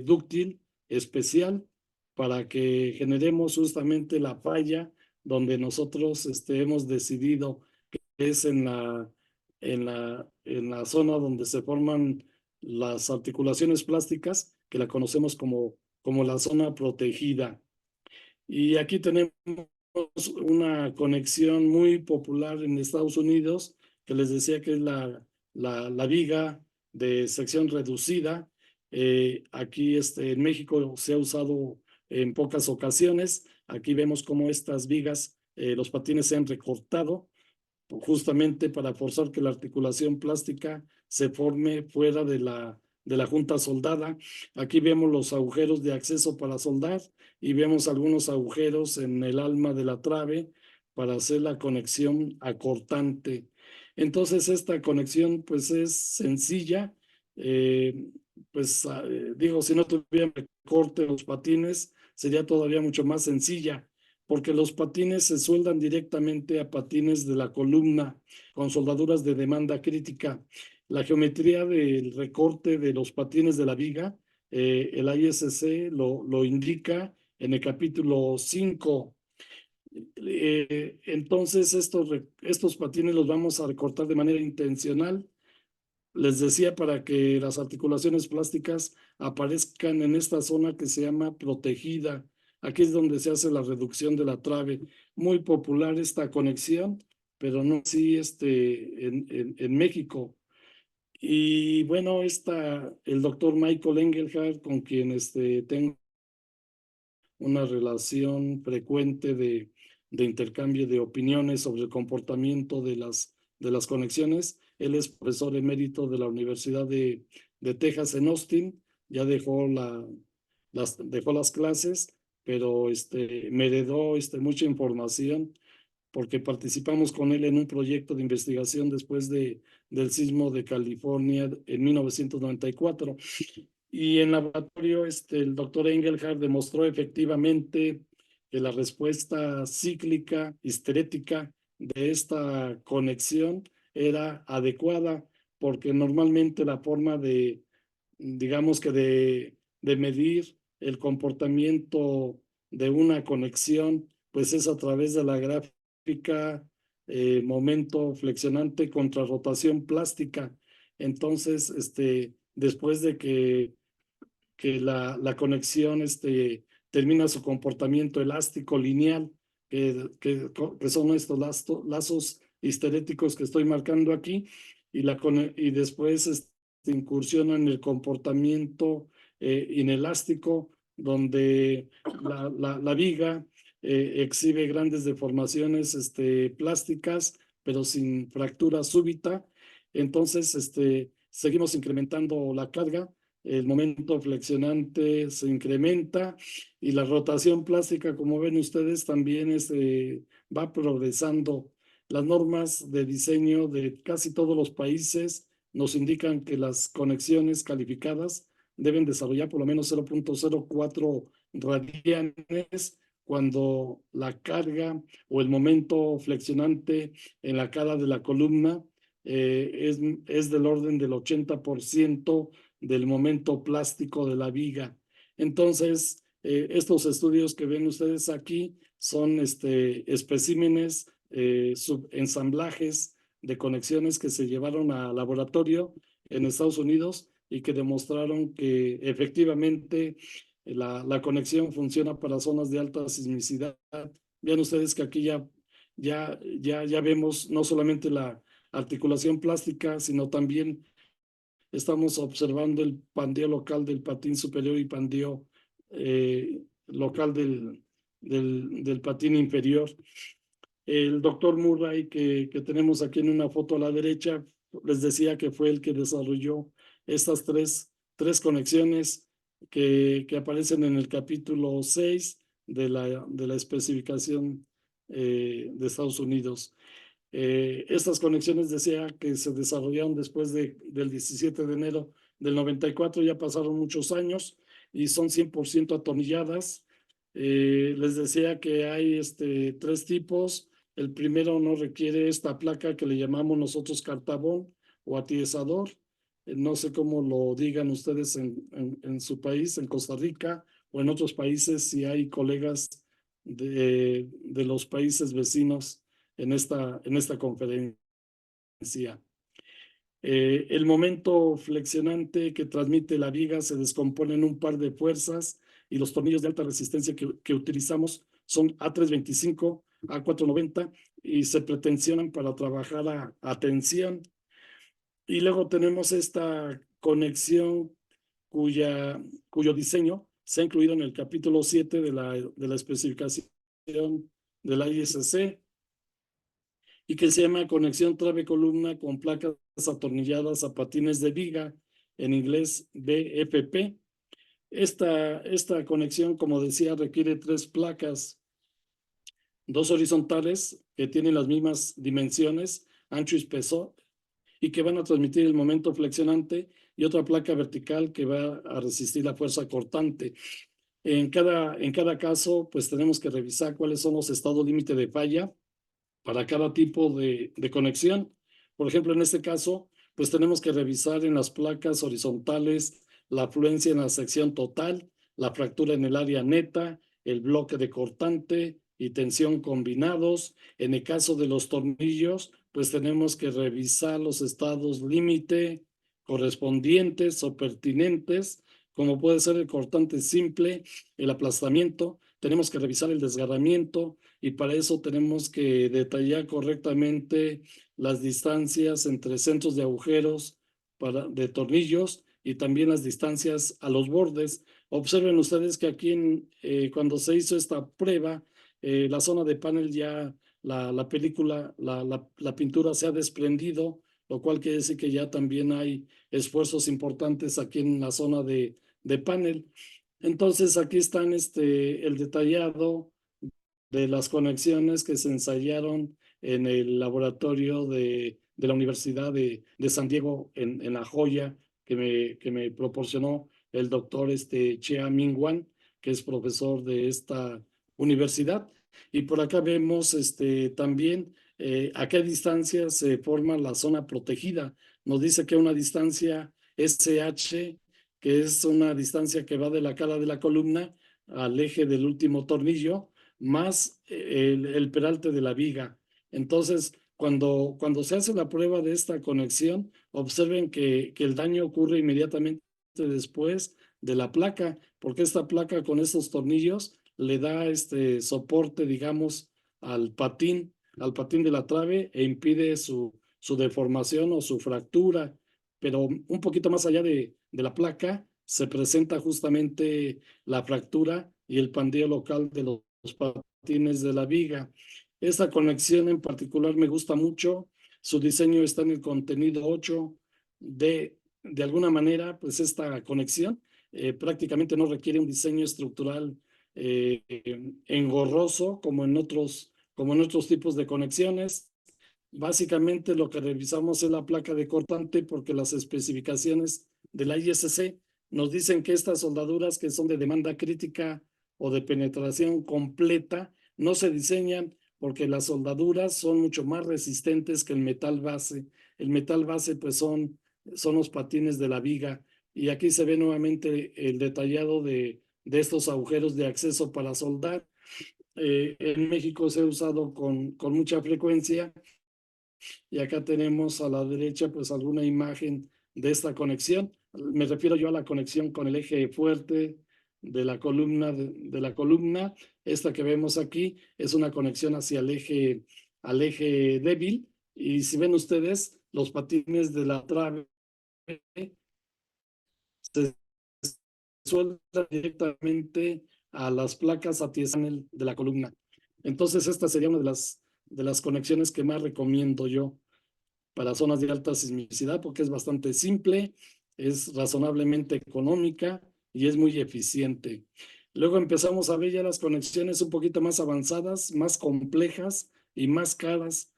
dúctil especial para que generemos justamente la falla donde nosotros hemos decidido que es en la zona donde se forman las articulaciones plásticas, que la conocemos como la zona protegida. Y aquí tenemos una conexión muy popular en Estados Unidos, que les decía que es la viga de sección reducida. Aquí en México se ha usado en pocas ocasiones. Aquí vemos cómo estas vigas, los patines se han recortado justamente para forzar que la articulación plástica se forme fuera de la junta soldada. Aquí vemos los agujeros de acceso para soldar y vemos algunos agujeros en el alma de la trave para hacer la conexión acortante. Entonces esta conexión pues es sencilla. eh, Digo, si no tuvieran recorte los patines, sería todavía mucho más sencilla porque los patines se sueldan directamente a patines de la columna con soldaduras de demanda crítica. La geometría del recorte de los patines de la viga, el ISC lo indica en el capítulo 5. Entonces, estos patines los vamos a recortar de manera intencional. Les decía, para que las articulaciones plásticas aparezcan en esta zona que se llama protegida. Aquí es donde se hace la reducción de la trave. Muy popular esta conexión, pero no así en México. Y bueno, el doctor Michael Engelhardt, con quien tengo una relación frecuente de intercambio de opiniones sobre el comportamiento de las conexiones. Él es profesor emérito de la Universidad de Texas en Austin. Ya dejó las clases, pero me heredó mucha información porque participamos con él en un proyecto de investigación después del sismo de California en 1994. Y en laboratorio, el doctor Engelhardt demostró efectivamente que la respuesta cíclica, histerética de esta conexión era adecuada, porque normalmente la forma digamos que de medir el comportamiento de una conexión, pues es a través de la gráfica momento flexionante contra rotación plástica. Entonces, después de que la conexión termina su comportamiento elástico lineal, que son estos lazos histeréticos que estoy marcando aquí, y después incursiona en el comportamiento inelástico, donde la viga exhibe grandes deformaciones plásticas, pero sin fractura súbita. Entonces, seguimos incrementando la carga, el momento flexionante se incrementa y la rotación plástica, como ven ustedes, también va progresando. Las normas de diseño de casi todos los países nos indican que las conexiones calificadas deben desarrollar por lo menos 0.04 radianes cuando la carga o el momento flexionante en la cara de la columna es del orden del 80% del momento plástico de la viga. Entonces, estos estudios que ven ustedes aquí son especímenes, subensamblajes de conexiones que se llevaron a laboratorio en Estados Unidos y que demostraron que efectivamente la conexión funciona para zonas de alta sismicidad. Vean ustedes que aquí ya vemos no solamente la articulación plástica, sino también estamos observando el pandeo local del patín superior y pandeo local del patín inferior. El doctor Murray, que tenemos aquí en una foto a la derecha, les decía que fue el que desarrolló estas tres conexiones que aparecen en el capítulo 6 de la especificación de Estados Unidos. Estas conexiones decía que se desarrollaron después del 17 de enero del 94, ya pasaron muchos años y son 100% atornilladas. Les decía que hay tres tipos. El primero no requiere esta placa que le llamamos nosotros cartabón o atiesador. No sé cómo lo digan ustedes en su país, en Costa Rica o en otros países, si hay colegas de los países vecinos en esta conferencia. El momento flexionante que transmite la viga se descompone en un par de fuerzas y los tornillos de alta resistencia que utilizamos son A325, A490 y se pretensionan para trabajar a tensión. Y luego tenemos esta conexión cuyo diseño se ha incluido en el capítulo 7 de la especificación de la ISC y que se llama conexión trave-columna con placas atornilladas a patines de viga, en inglés BFP. Esta conexión, como decía, requiere 3 placas, 2 horizontales que tienen las mismas dimensiones, ancho y peso, y que van a transmitir el momento flexionante, y otra placa vertical que va a resistir la fuerza cortante. En cada caso, pues tenemos que revisar cuáles son los estados límite de falla para cada tipo de conexión. Por ejemplo, en este caso, pues tenemos que revisar en las placas horizontales la afluencia en la sección total, la fractura en el área neta, el bloque de cortante y tensión combinados. En el caso de los tornillos, pues tenemos que revisar los estados límite correspondientes o pertinentes, como puede ser el cortante simple, el aplastamiento. Tenemos que revisar el desgarramiento, y para eso tenemos que detallar correctamente las distancias entre centros de agujeros de tornillos y también las distancias a los bordes. Observen ustedes que aquí cuando se hizo esta prueba, la zona de panel ya, la película, la pintura se ha desprendido, lo cual quiere decir que ya también hay esfuerzos importantes aquí en la zona de panel. Entonces aquí están el detallado de las conexiones que se ensayaron en el laboratorio de la Universidad de San Diego en La Joya, que me proporcionó el doctor Chia Ming-Wan, que es profesor de esta universidad. Y por acá vemos también a qué distancia se forma la zona protegida. Nos dice que una distancia SH, que es una distancia que va de la cara de la columna al eje del último tornillo, más el peralte de la viga. Entonces, cuando se hace la prueba de esta conexión, observen que el daño ocurre inmediatamente después de la placa, porque esta placa con estos tornillos le da este soporte, digamos, al patín de la trave, e impide su deformación o su fractura. Pero un poquito más allá de la placa se presenta justamente la fractura y el pandeo local de los patines de la viga. Esta conexión en particular me gusta mucho. Su diseño está en el contenido 8. De alguna manera, pues esta conexión prácticamente no requiere un diseño estructural engorroso como en otros tipos de conexiones. Básicamente lo que revisamos es la placa de cortante, porque las especificaciones de la ISC nos dicen que estas soldaduras que son de demanda crítica o de penetración completa no se diseñan, porque las soldaduras son mucho más resistentes que el metal base. El metal base pues son los patines de la viga, y aquí se ve nuevamente el detallado de estos agujeros de acceso para soldar. En México se ha usado con mucha frecuencia, y acá tenemos a la derecha pues alguna imagen de esta conexión. Me refiero yo a la conexión con el eje fuerte de la columna. De la columna. Esta que vemos aquí es una conexión hacia al eje débil, y si ven ustedes, los patines de la trave se sueltan directamente a las placas atiesadas de la columna. Entonces esta sería una de las conexiones que más recomiendo yo para zonas de alta sismicidad, porque es bastante simple, es razonablemente económica y es muy eficiente. Luego empezamos a ver ya las conexiones un poquito más avanzadas, más complejas y más caras.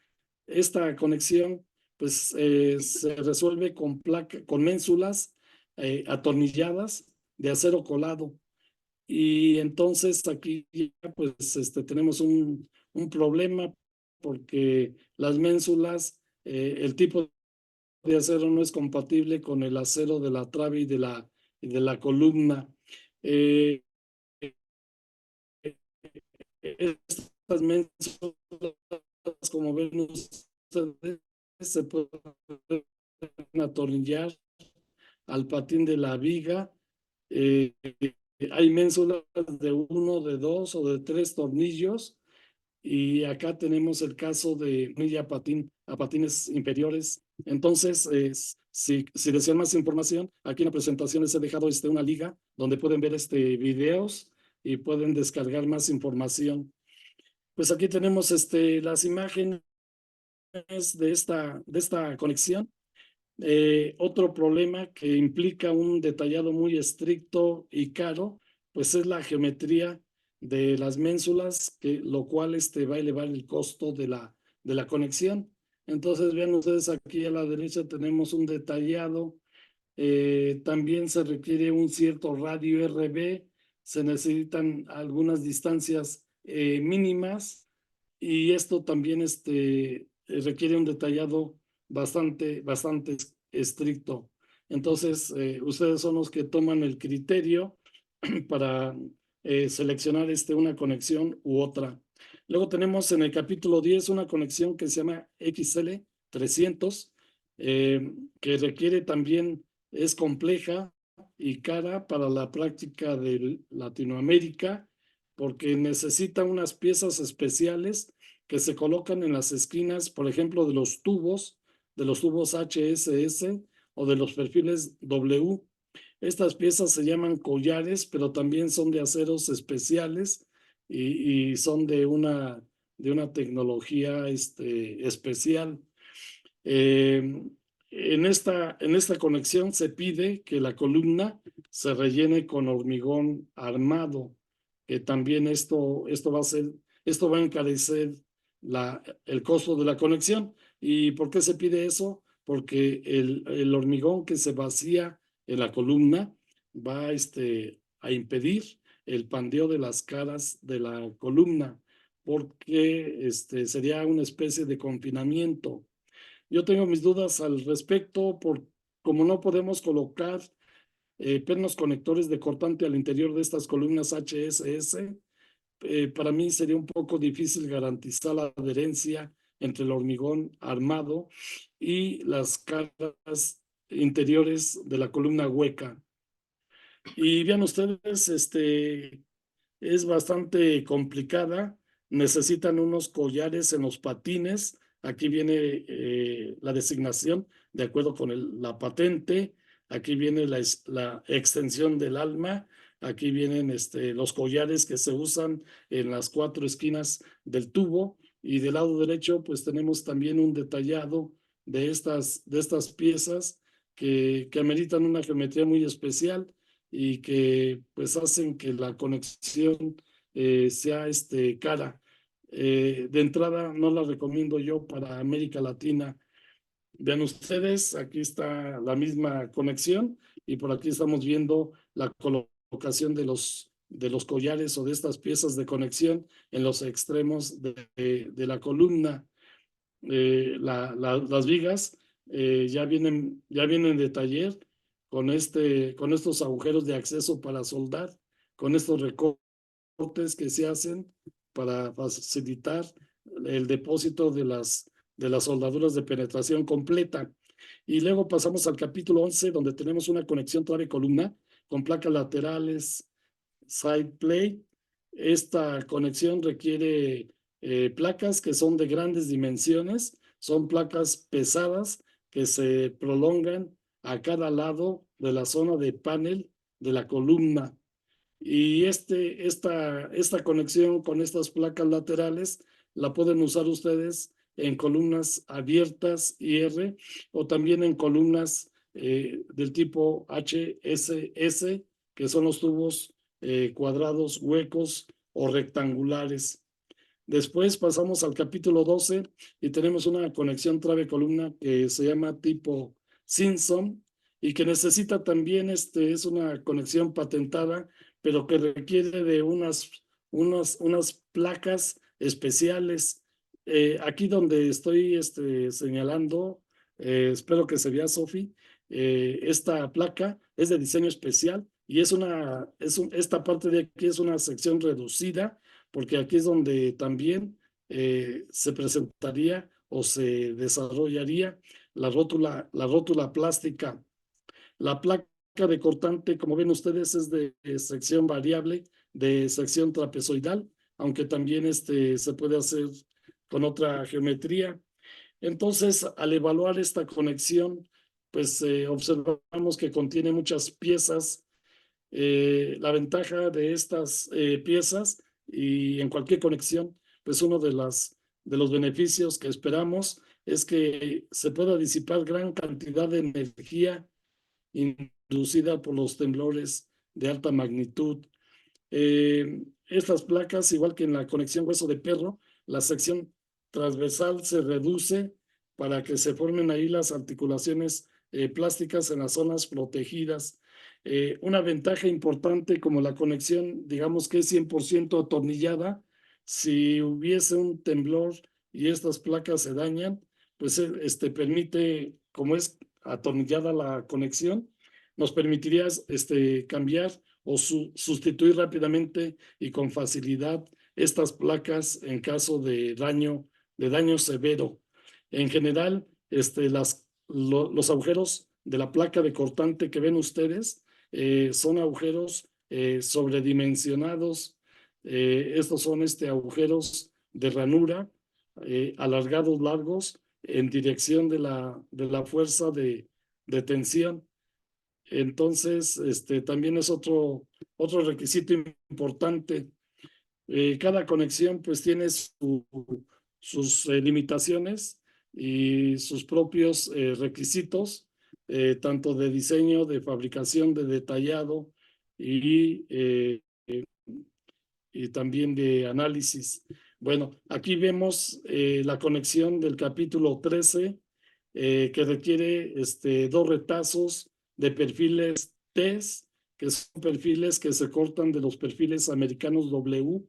Esta conexión pues se resuelve con ménsulas atornilladas de acero colado. Y entonces aquí ya, pues tenemos un problema porque las ménsulas, el tipo de acero no es compatible con el acero de la trave y de la columna. Eh, Estas ménsulas, como ven ustedes, se pueden atornillar al patín de la viga. Eh, Hay ménsulas de 1, de 2 o de 3 tornillos. Y acá tenemos el caso de hornilla a patines inferiores. Entonces, si desean más información, aquí en la presentación les he dejado una liga donde pueden ver videos y pueden descargar más información. Pues aquí tenemos las imágenes de esta conexión. Otro problema que implica un detallado muy estricto y caro, pues es la geometría de las ménsulas, lo cual va a elevar el costo de la conexión. Entonces, vean ustedes aquí a la derecha tenemos un detallado. También se requiere un cierto radio RB, se necesitan algunas distancias mínimas y esto también requiere un detallado bastante estricto. Entonces, ustedes son los que toman el criterio para seleccionar una conexión u otra. Luego tenemos en el capítulo 10 una conexión que se llama XL300, que requiere también, es compleja y cara para la práctica de Latinoamérica, porque necesita unas piezas especiales que se colocan en las esquinas, por ejemplo, de los tubos HSS o de los perfiles W. Estas piezas se llaman collares, pero también son de aceros especiales y son de una tecnología especial. En esta conexión se pide que la columna se rellene con hormigón armado, que también esto va a encarecer el costo de la conexión. ¿Y por qué se pide eso? Porque el hormigón que se vacía en la columna va a impedir el pandeo de las caras de la columna, porque sería una especie de confinamiento. Yo tengo mis dudas al respecto, como no podemos colocar pernos conectores de cortante al interior de estas columnas HSS. Para mí sería un poco difícil garantizar la adherencia entre el hormigón armado y las caras interiores de la columna hueca. Y vean ustedes, es bastante complicada. Necesitan unos collares en los patines. Aquí viene la designación de acuerdo con la patente. Aquí viene la extensión del alma. Aquí vienen los collares que se usan en las 4 esquinas del tubo. Y del lado derecho, pues tenemos también un detallado de estas piezas que ameritan una geometría muy especial y que pues hacen que la conexión sea cara. De entrada no la recomiendo yo para América Latina. Vean ustedes, aquí está la misma conexión y por aquí estamos viendo la colocación de los collares o de estas piezas de conexión en los extremos de la columna. Las vigas ya vienen de taller con estos agujeros de acceso para soldar, con estos recortes que se hacen para facilitar el depósito de las soldaduras de penetración completa. Y luego pasamos al capítulo 11, donde tenemos una conexión trave-columna con placas laterales, side plate. Esta conexión requiere placas que son de grandes dimensiones, son placas pesadas que se prolongan a cada lado de la zona de panel de la columna. Y esta conexión con estas placas laterales la pueden usar ustedes en columnas abiertas IR o también en columnas del tipo HSS, que son los tubos cuadrados, huecos o rectangulares. Después pasamos al capítulo 12 y tenemos una conexión trave-columna que se llama tipo Simpson. y que necesita también, es una conexión patentada, pero que requiere de unas placas especiales. Aquí donde estoy señalando, espero que se vea, Sofi, esta placa es de diseño especial y esta parte de aquí es una sección reducida, porque aquí es donde también se presentaría o se desarrollaría la rótula plástica. La placa de cortante, como ven ustedes, es de sección variable, de sección trapezoidal, aunque también se puede hacer con otra geometría. Entonces, al evaluar esta conexión, pues observamos que contiene muchas piezas. La ventaja de estas piezas y en cualquier conexión, pues uno de los beneficios que esperamos es que se pueda disipar gran cantidad de energía inducida por los temblores de alta magnitud. Estas placas, igual que en la conexión hueso de perro, la sección transversal se reduce para que se formen ahí las articulaciones plásticas en las zonas protegidas. Una ventaja importante como la conexión, digamos que es 100% atornillada, si hubiese un temblor y estas placas se dañan, pues permite, como es atornillada la conexión, nos permitiría cambiar o sustituir rápidamente y con facilidad estas placas en caso de daño severo. En general, los agujeros de la placa de cortante que ven ustedes son agujeros sobredimensionados. Estos son agujeros de ranura alargados, largos, en dirección de la fuerza de tensión. Entonces, también es otro requisito importante. Cada conexión pues tiene sus limitaciones y sus propios requisitos, tanto de diseño, de fabricación, de detallado y también de análisis. Bueno, aquí vemos la conexión del capítulo 13, que requiere dos retazos de perfiles T, que son perfiles que se cortan de los perfiles americanos W,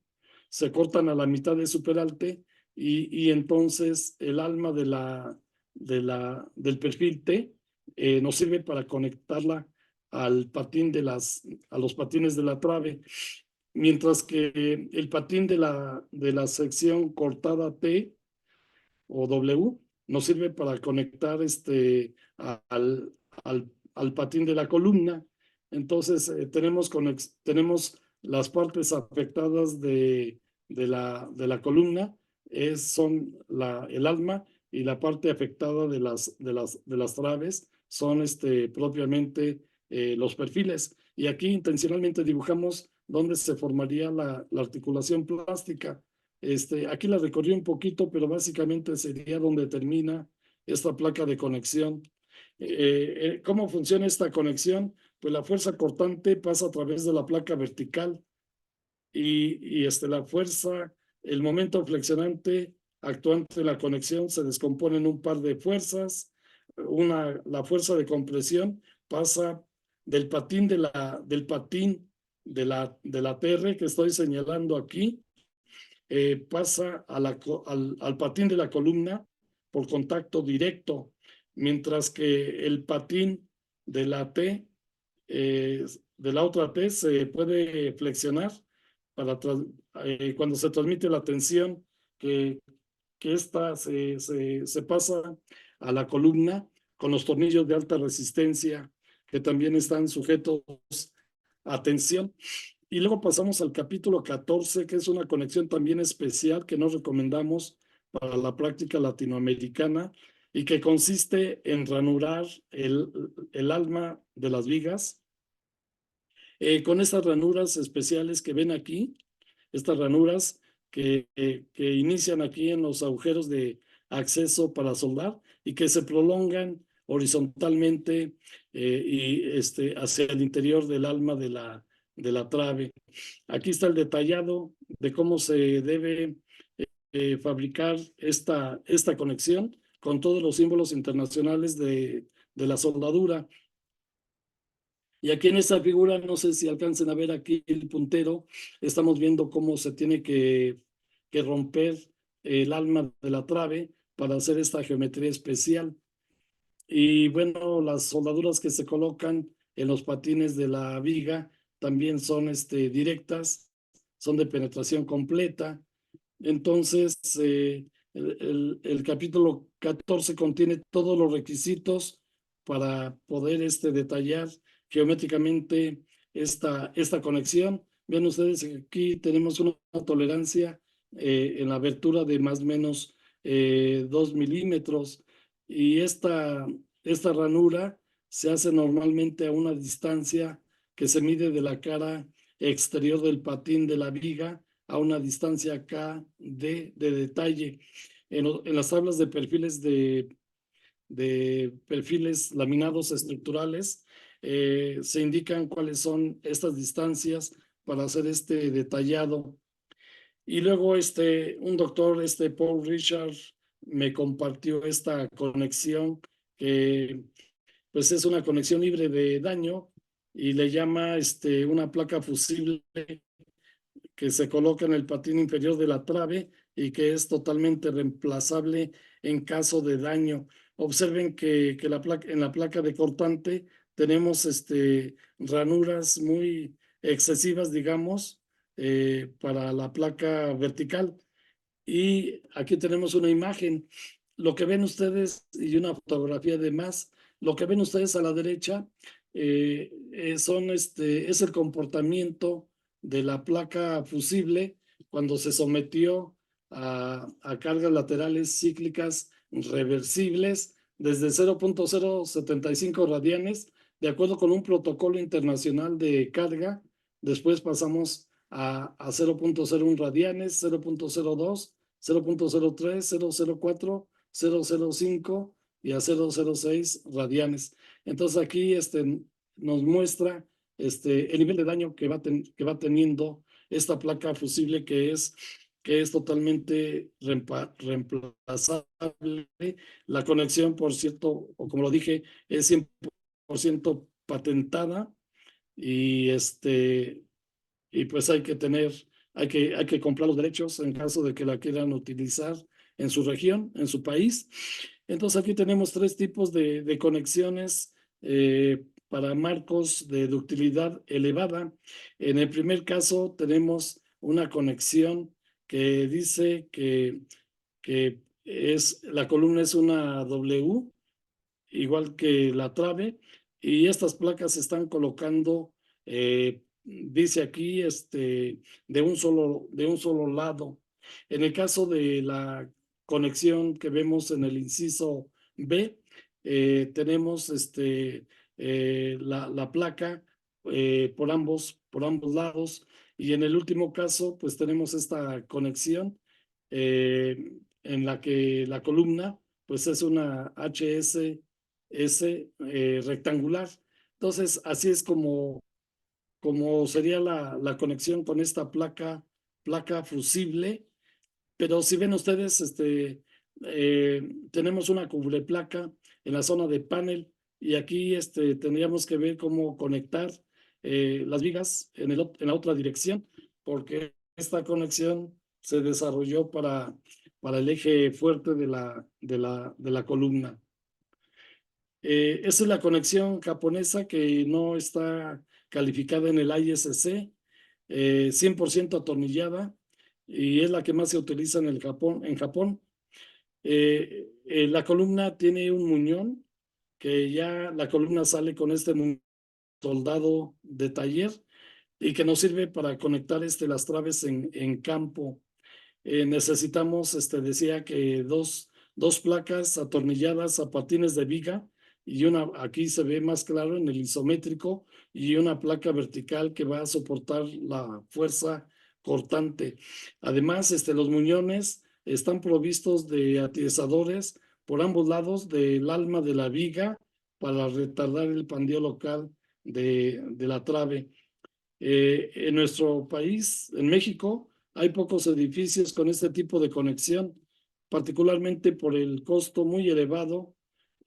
se cortan a la mitad de su peralte y entonces el alma del perfil T nos sirve para conectarla a los patines de la trave, mientras que el patín de la sección cortada T o W nos sirve para conectar al patín de la columna. Entonces tenemos las partes afectadas de la columna, son el alma, y la parte afectada de las traves son propiamente los perfiles. Y aquí intencionalmente dibujamos dónde se formaría la articulación plástica. Aquí la recorrí un poquito, pero básicamente sería donde termina esta placa de conexión. ¿Cómo funciona esta conexión? Pues la fuerza cortante pasa a través de la placa vertical y la fuerza, el momento flexionante actuante de la conexión se descompone en un par de fuerzas. La fuerza de compresión pasa del patín de la TR que estoy señalando aquí, pasa al patín de la columna por contacto directo, mientras que el patín de la T, de la otra T, se puede flexionar cuando se transmite la tensión que, que esta se pasa a la columna con los tornillos de alta resistencia que también están sujetos a tensión. Y luego pasamos al capítulo 14, que es una conexión también especial que nos recomendamos para la práctica latinoamericana y que consiste en ranurar el alma de las vigas. Con estas ranuras especiales que ven aquí, estas ranuras que inician aquí en los agujeros de acceso para soldar y que se prolongan horizontalmente hacia el interior del alma de la trave. Aquí está el detallado de cómo se debe fabricar esta conexión con todos los símbolos internacionales de la soldadura. Y aquí en esta figura, no sé si alcancen a ver aquí el puntero, estamos viendo cómo se tiene que romper el alma de la trave para hacer esta geometría especial. Y bueno, las soldaduras que se colocan en los patines de la viga también son directas, son de penetración completa. Entonces, el capítulo 14 contiene todos los requisitos para poder detallar geométricamente esta conexión. Ven ustedes, aquí tenemos una tolerancia en la abertura de más o menos 2 milímetros, y esta ranura se hace normalmente a una distancia que se mide de la cara exterior del patín de la viga a una distancia acá de detalle. En las tablas de perfiles de perfiles laminados estructurales se indican cuáles son estas distancias para hacer este detallado. Y luego un doctor, Paul Richard, me compartió esta conexión que pues es una conexión libre de daño, y le llama una placa fusible que se coloca en el patín inferior de la trave y que es totalmente reemplazable en caso de daño. Observen que en la placa de cortante tenemos ranuras muy excesivas, digamos, para la placa vertical. Y aquí tenemos una imagen. Lo que ven ustedes, y una fotografía de más, lo que ven ustedes a la derecha es el comportamiento de la placa fusible cuando se sometió a cargas laterales cíclicas reversibles desde 0.075 radianes, de acuerdo con un protocolo internacional de carga. Después pasamos a 0.01 radianes, 0.02, 0.03, 0.04, 0.05 y a 0.06 radianes. Entonces aquí nos muestra el nivel de daño que va teniendo esta placa fusible, que es totalmente reemplazable. La conexión, por cierto, o como lo dije, es 100% patentada, y y pues hay que comprar los derechos en caso de que la quieran utilizar en su región, en su país. Entonces aquí tenemos tres tipos de conexiones para marcos de ductilidad elevada. En el primer caso tenemos una conexión que dice que la columna es una W, igual que la trave, y estas placas se están colocando, dice aquí, de un solo lado. En el caso de la conexión que vemos en el inciso B, tenemos la placa por ambos lados, y en el último caso, pues tenemos esta conexión en la que la columna pues es una HS rectangular. Entonces, así es como sería la conexión con esta placa fusible. Pero si ven ustedes, tenemos una cubreplaca en la zona de panel, y aquí tendríamos que ver cómo conectar las vigas en la otra dirección, porque esta conexión se desarrolló para el eje fuerte de la columna. Esa es la conexión japonesa, que no está calificada en el ISC, 100% atornillada, y es la que más se utiliza en Japón. La columna tiene un muñón, que ya la columna sale con este muñón soldado de taller, y que nos sirve para conectar las traves en campo. Necesitamos, decía que dos placas atornilladas a patines de viga, y aquí se ve más claro en el isométrico, y una placa vertical que va a soportar la fuerza cortante. Además, los muñones están provistos de atiesadores por ambos lados del alma de la viga para retardar el pandeo local de la trave. En nuestro país, en México, hay pocos edificios con este tipo de conexión, particularmente por el costo muy elevado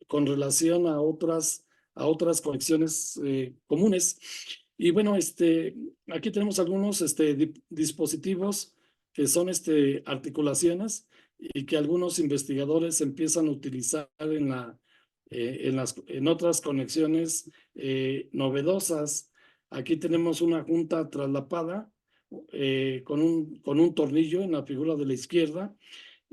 con relación a otras a otras conexiones comunes. Y bueno, aquí tenemos algunos dispositivos que son articulaciones y que algunos investigadores empiezan a utilizar en otras conexiones novedosas. Aquí tenemos una junta traslapada con un tornillo en la figura de la izquierda,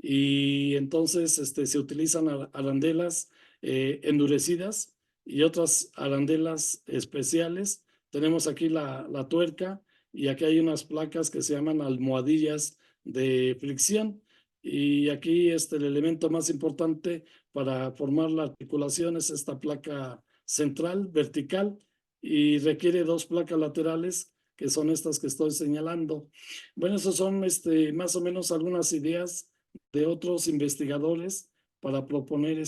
y entonces se utilizan arandelas endurecidas y otras arandelas especiales. Tenemos aquí la tuerca, y aquí hay unas placas que se llaman almohadillas de fricción. Y aquí el elemento más importante para formar la articulación es esta placa central vertical, y requiere dos placas laterales que son estas que estoy señalando. Bueno, esos son más o menos algunas ideas de otros investigadores para proponer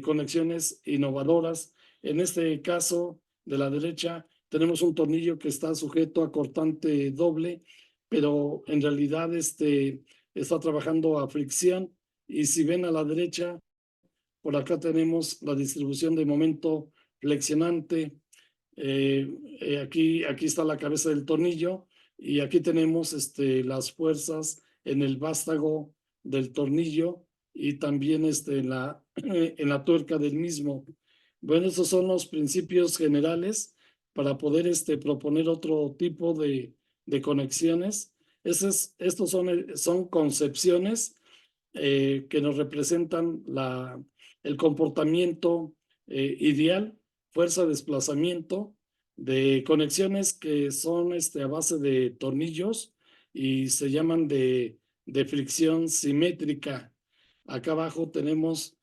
conexiones innovadoras. En este caso de la derecha tenemos un tornillo que está sujeto a cortante doble, pero en realidad está trabajando a fricción. Y si ven a la derecha, por acá tenemos la distribución de momento flexionante. Aquí está la cabeza del tornillo, y aquí tenemos las fuerzas en el vástago del tornillo, y también en la tuerca del mismo. Bueno, esos son los principios generales para poder proponer otro tipo de conexiones. Estos son concepciones que nos representan el comportamiento ideal, fuerza, desplazamiento, de conexiones que son a base de tornillos y se llaman de fricción simétrica. Acá abajo tenemos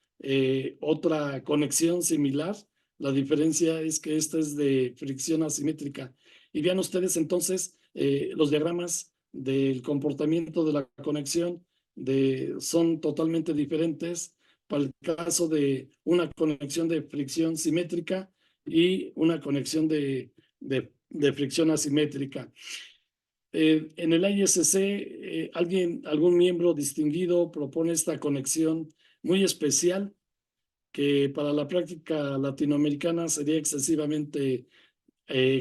otra conexión similar. La diferencia es que esta es de fricción asimétrica. Y vean ustedes entonces los diagramas del comportamiento de la conexión son totalmente diferentes para el caso de una conexión de fricción simétrica y una conexión de fricción asimétrica. En el ISC, algún miembro distinguido propone esta conexión muy especial, que para la práctica latinoamericana sería excesivamente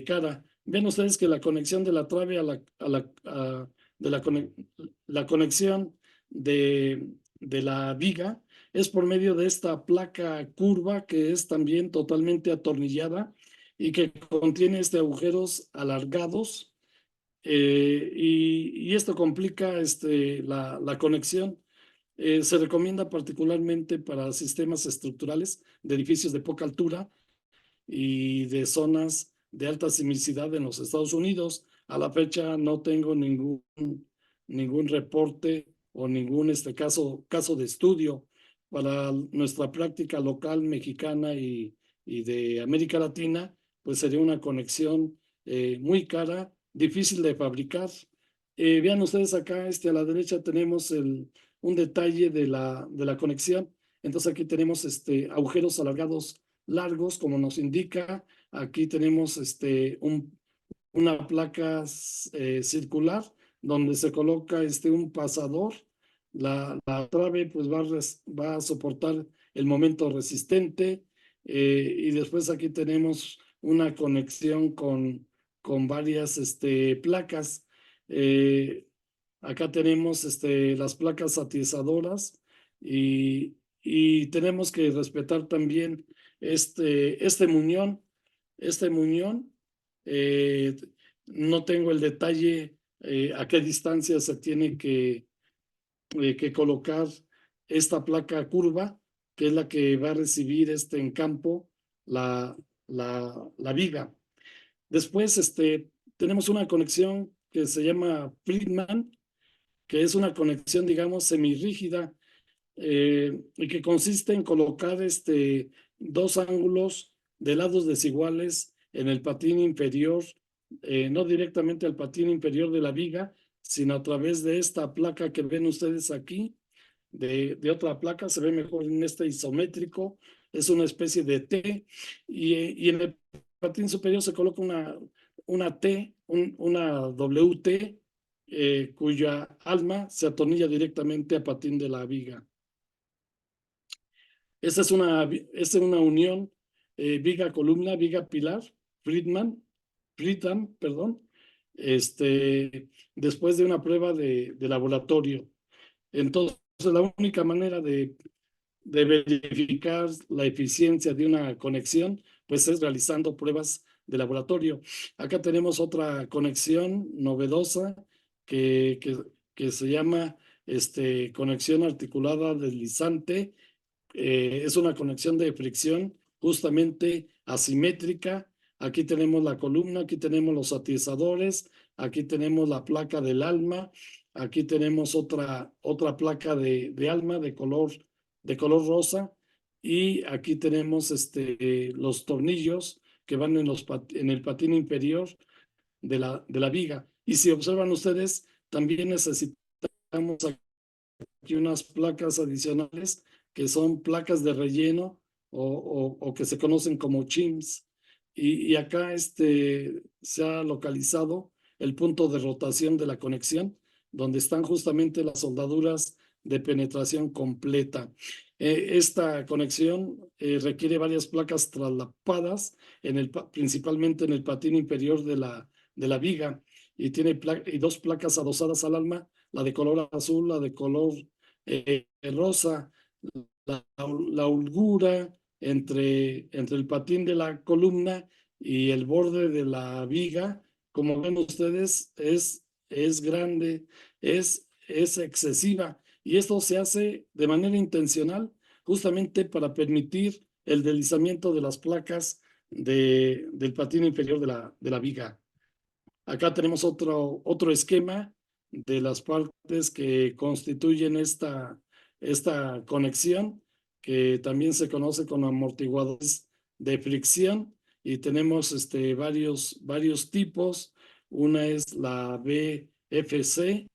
cara. Ven ustedes que la conexión de la trave de la conexión de la viga es por medio de esta placa curva, que es también totalmente atornillada y que contiene agujeros alargados, y esto complica la conexión. Se recomienda particularmente para sistemas estructurales de edificios de poca altura y de zonas de alta sismicidad en los Estados Unidos. A la fecha no tengo ningún reporte o ningún caso de estudio. Para nuestra práctica local mexicana y de América Latina, pues sería una conexión muy cara, difícil de fabricar. Vean ustedes acá, a la derecha tenemos un detalle de la conexión. Entonces aquí tenemos agujeros alargados largos, como nos indica. Aquí tenemos una placa circular donde se coloca un pasador. La trave pues va a soportar el momento resistente, y después aquí tenemos una conexión con varias placas. Acá tenemos las placas atizadoras, y tenemos que respetar también este muñón. Este muñón, eh, no tengo el detalle a qué distancia se tiene que colocar esta placa curva, que es la que va a recibir en campo la viga. Después tenemos una conexión que se llama Friedman, que es una conexión, digamos, semirrígida, y que consiste en colocar dos ángulos de lados desiguales en el patín inferior, no directamente al patín inferior de la viga, sino a través de esta placa que ven ustedes aquí, de otra placa. Se ve mejor en este isométrico, es una especie de T, y en el patín superior se coloca una T, una WT, cuya alma se atornilla directamente a patín de la viga. Esta es una unión viga columna, viga pilar, Friedman, perdón, después de una prueba de laboratorio. Entonces, la única manera de verificar la eficiencia de una conexión, pues es realizando pruebas de laboratorio. Acá tenemos otra conexión novedosa que, que, que se llama conexión articulada deslizante. Es una conexión de fricción justamente asimétrica. Aquí tenemos la columna, aquí tenemos los atizadores, aquí tenemos la placa del alma, aquí tenemos otra placa de alma de color rosa, y aquí tenemos los tornillos que van en el patín inferior de la viga. Y si observan ustedes, también necesitamos aquí unas placas adicionales que son placas de relleno o que se conocen como chims. Y acá se ha localizado el punto de rotación de la conexión, donde están justamente las soldaduras de penetración completa. Esta conexión requiere varias placas traslapadas, principalmente en el patín inferior de la viga, y tiene dos placas adosadas al alma, la de color azul, la de color rosa, la holgura entre el patín de la columna y el borde de la viga. Como ven ustedes, es grande, es excesiva, y esto se hace de manera intencional justamente para permitir el deslizamiento de las placas del patín inferior de la viga. Acá tenemos otro esquema de las partes que constituyen esta conexión, que también se conoce como amortiguadores de fricción, y tenemos varios tipos. Una es la BFC,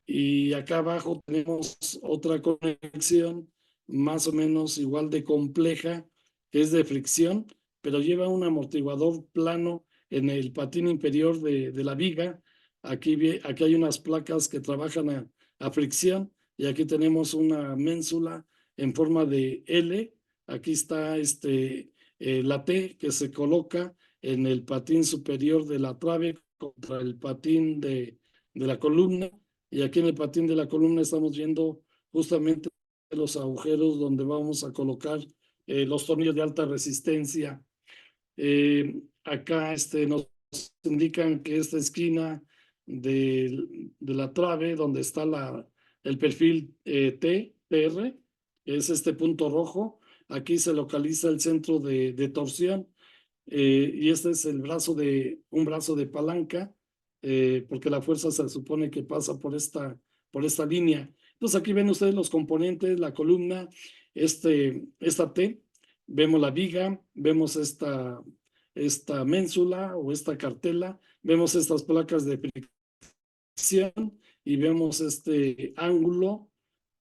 y acá abajo tenemos otra conexión más o menos igual de compleja, que es de fricción, pero lleva un amortiguador plano en el patín inferior de la viga. Aquí hay unas placas que trabajan a fricción, y aquí tenemos una ménsula en forma de L. Aquí está la T, que se coloca en el patín superior de la trave contra el patín de la columna, y aquí en el patín de la columna estamos viendo justamente los agujeros donde vamos a colocar los tornillos de alta resistencia. Acá nos indican que esta esquina de la trave, donde está el perfil TR, es este punto rojo. Aquí se localiza el centro de torsión, y este es un brazo de palanca, porque la fuerza se supone que pasa por esta línea. Entonces aquí ven ustedes los componentes, la columna, esta T, vemos la viga, vemos esta ménsula o esta cartela, vemos estas placas de fricción, y vemos este ángulo,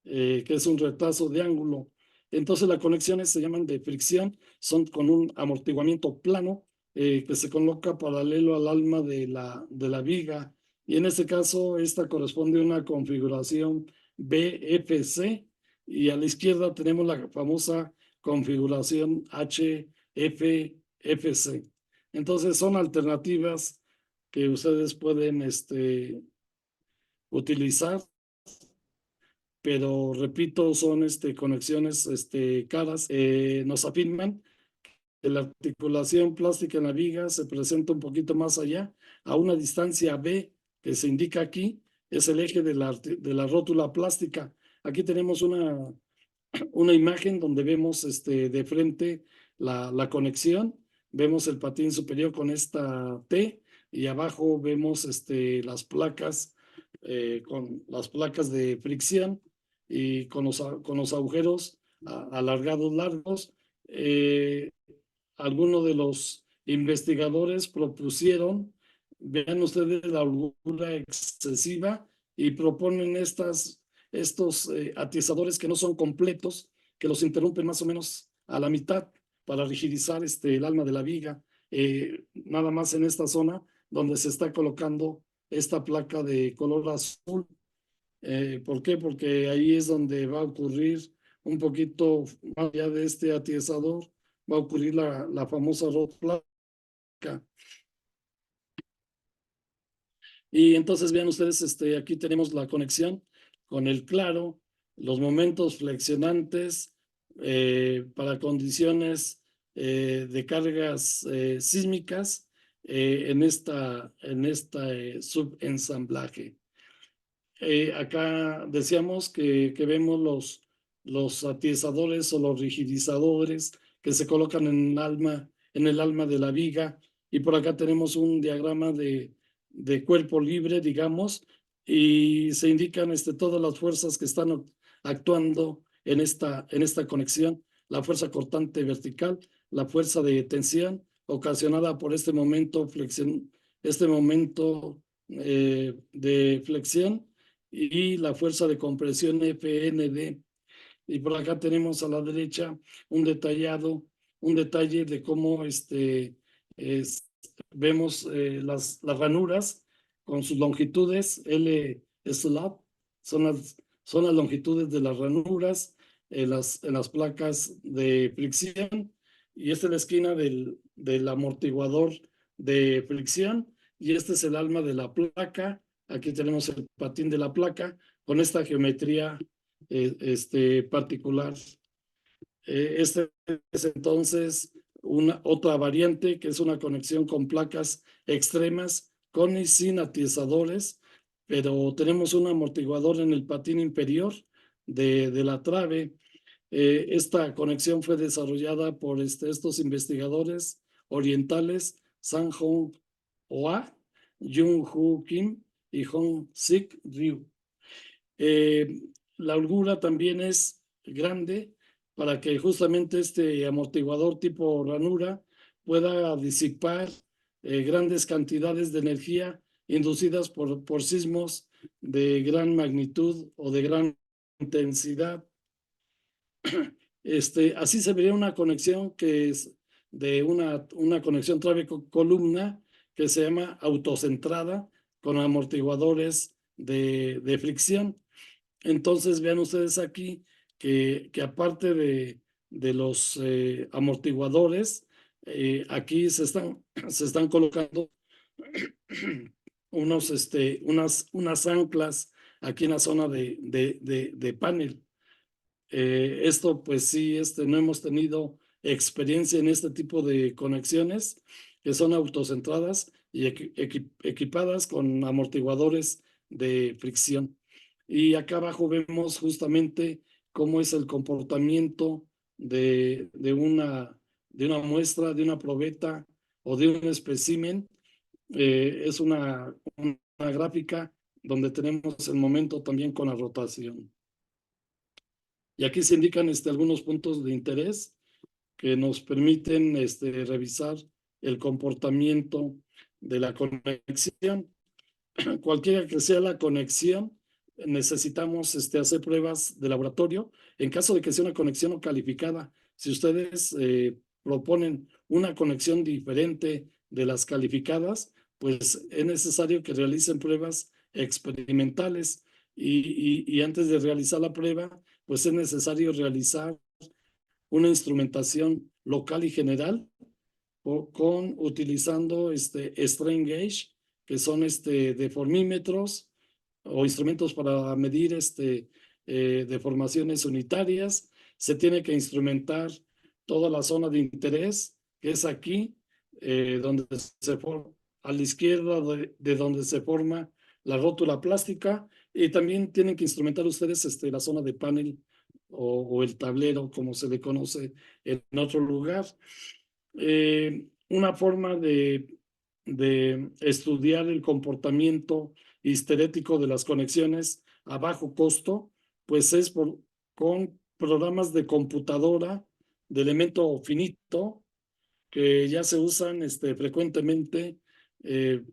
que es un retazo de ángulo. Entonces las conexiones se llaman de fricción, son con un amortiguamiento plano, que se coloca paralelo al alma de la viga, y en este caso esta corresponde a una configuración BFC, y a la izquierda tenemos la famosa configuración HFFC. Entonces son alternativas que ustedes pueden utilizar, pero repito, son conexiones caras. Nos afirman que la articulación plástica en la viga se presenta un poquito más allá, a una distancia B, que se indica aquí, es el eje de la rótula plástica. Aquí tenemos una imagen donde vemos de frente la conexión, vemos el patín superior con esta T, y abajo vemos con las placas de fricción, y con los agujeros alargados largos. Algunos de los investigadores propusieron, vean ustedes la holgura excesiva, y proponen estos atizadores que no son completos, que los interrumpen más o menos a la mitad para rigidizar el alma de la viga, nada más en esta zona donde se está colocando esta placa de color azul. ¿Por qué? Porque ahí es donde va a ocurrir un poquito más allá de este atizador, va a ocurrir la famosa rotplaca. Y entonces vean ustedes, aquí tenemos la conexión con el claro, los momentos flexionantes para condiciones de cargas sísmicas en esta subensamblaje. Acá decíamos que vemos los atiesadores o los rigidizadores que se colocan en el alma de la viga, y por acá tenemos un diagrama de cuerpo libre, digamos, y se indican todas las fuerzas que están actuando en esta conexión: la fuerza cortante vertical, la fuerza de tensión ocasionada por este momento de flexión, y la fuerza de compresión FND. Y por acá tenemos a la derecha un detalle de cómo vemos las ranuras con sus longitudes. L slab son las longitudes de las ranuras en las placas de fricción, y esta es la esquina del amortiguador de fricción, y este es el alma de la placa. Aquí tenemos el patín de la placa con esta geometría particular. Este es entonces otra variante, que es una conexión con placas extremas con y sin atiesadores, pero tenemos un amortiguador en el patín inferior de la trave. Esta conexión fue desarrollada por estos investigadores orientales: Sang-Hong Oa, Jung-Hoo Kim y Hong-Sik Ryu. La holgura también es grande para que justamente este amortiguador tipo ranura pueda disipar grandes cantidades de energía inducidas por sismos de gran magnitud o de gran intensidad. Así se vería una conexión que es de una conexión trave-columna que se llama autocentrada con amortiguadores de fricción. Entonces vean ustedes aquí que aparte de los amortiguadores, aquí se están colocando unas anclas aquí en la zona de panel. Esto pues sí, no hemos tenido experiencia en este tipo de conexiones que son autocentradas y equipadas con amortiguadores de fricción. Y acá abajo vemos justamente cómo es el comportamiento de una muestra, de una probeta o de un espécimen. Es una gráfica donde tenemos el momento también con la rotación. Y aquí se indican algunos puntos de interés que nos permiten revisar el comportamiento de la conexión. Cualquiera que sea la conexión, necesitamos hacer pruebas de laboratorio. En caso de que sea una conexión no calificada, si ustedes proponen una conexión diferente de las calificadas, pues es necesario que realicen pruebas experimentales, y antes de realizar la prueba, pues es necesario realizar una instrumentación local y general utilizando strain gauge, que son deformímetros o instrumentos para medir deformaciones unitarias. Se tiene que instrumentar toda la zona de interés, que es aquí, donde se forma, a la izquierda de donde se forma la rótula plástica, y también tienen que instrumentar ustedes la zona de panel o el tablero, como se le conoce en otro lugar. Una forma de estudiar el comportamiento histerético de las conexiones a bajo costo, pues es con programas de computadora de elemento finito que ya se usan frecuentemente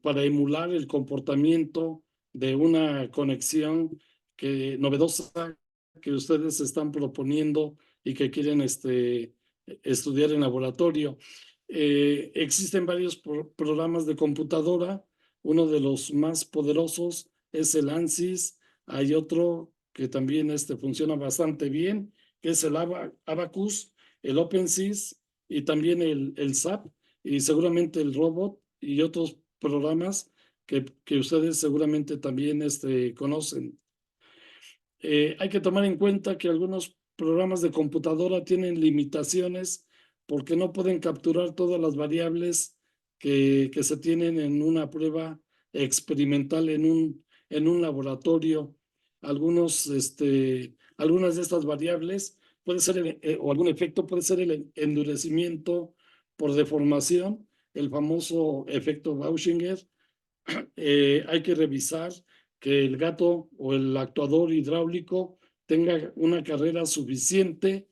para emular el comportamiento de una conexión novedosa que ustedes están proponiendo y que quieren estudiar en laboratorio. Existen varios programas de computadora. Uno de los más poderosos es el ANSYS. Hay otro que también funciona bastante bien, que es el Abacus, el OpenSys y también el SAP y seguramente el robot y otros programas que ustedes seguramente también conocen. Hay que tomar en cuenta que algunos programas de computadora tienen limitaciones porque no pueden capturar todas las variables que se tienen en una prueba experimental en un laboratorio. Algunas de estas variables puede ser o algún efecto puede ser el endurecimiento por deformación, el famoso efecto Bauschinger. Hay que revisar que el gato o el actuador hidráulico tenga una carrera suficiente.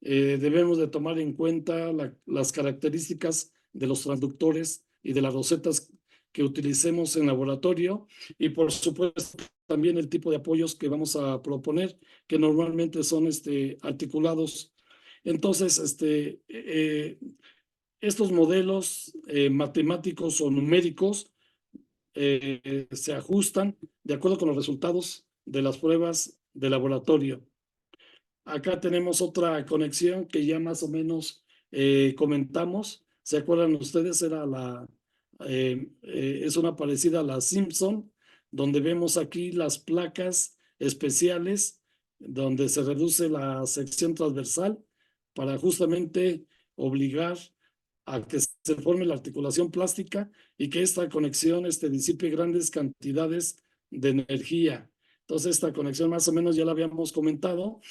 Debemos de tomar en cuenta las características de los transductores y de las rosetas que utilicemos en laboratorio y por supuesto también el tipo de apoyos que vamos a proponer, que normalmente son articulados. Entonces, estos modelos matemáticos o numéricos se ajustan de acuerdo con los resultados de las pruebas de laboratorio. Acá tenemos otra conexión que ya más o menos comentamos. ¿Se acuerdan ustedes? Es una parecida a la Simpson, donde vemos aquí las placas especiales, donde se reduce la sección transversal para justamente obligar a que se forme la articulación plástica y que esta conexión disipe grandes cantidades de energía. Entonces, esta conexión más o menos ya la habíamos comentado.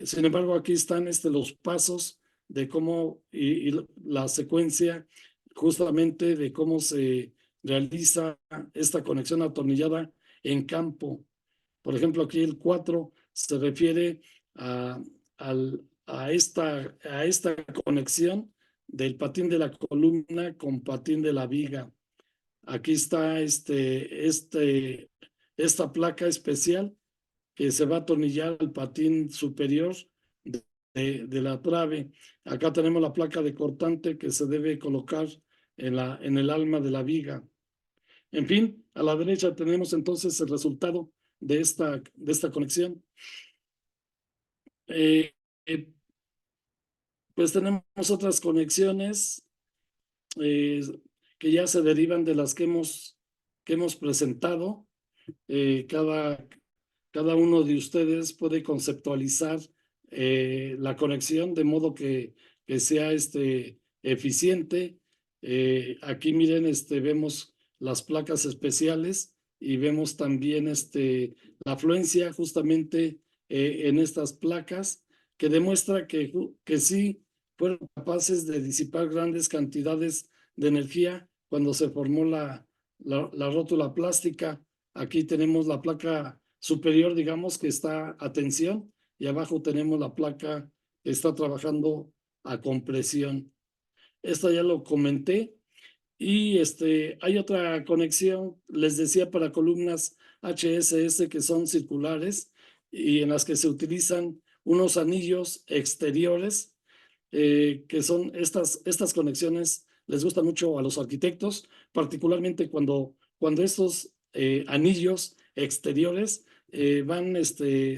Sin embargo, aquí están los pasos de cómo y la secuencia justamente de cómo se realiza esta conexión atornillada en campo. Por ejemplo, aquí el 4 se refiere a, a esta conexión del patín de la columna con patín de la viga. Aquí está esta placa especial que se va a atornillar al patín superior de la trave. Acá tenemos la placa de cortante que se debe colocar en el alma de la viga. En fin, a la derecha tenemos entonces el resultado de esta conexión. Eh, eh, pues tenemos otras conexiones que ya se derivan de las que hemos presentado. Cada uno de ustedes puede conceptualizar la conexión de modo que sea eficiente. Aquí miren, vemos las placas especiales y vemos también la afluencia justamente en estas placas que demuestra que sí fueron capaces de disipar grandes cantidades de energía cuando se formó la rótula plástica. Aquí tenemos la placa superior, digamos, que está a tensión y abajo tenemos la placa que está trabajando a compresión. Esta ya lo comenté. Y hay otra conexión, les decía, para columnas HSS que son circulares y en las que se utilizan unos anillos exteriores, que son estas conexiones, les gustan mucho a los arquitectos, particularmente cuando estos anillos exteriores van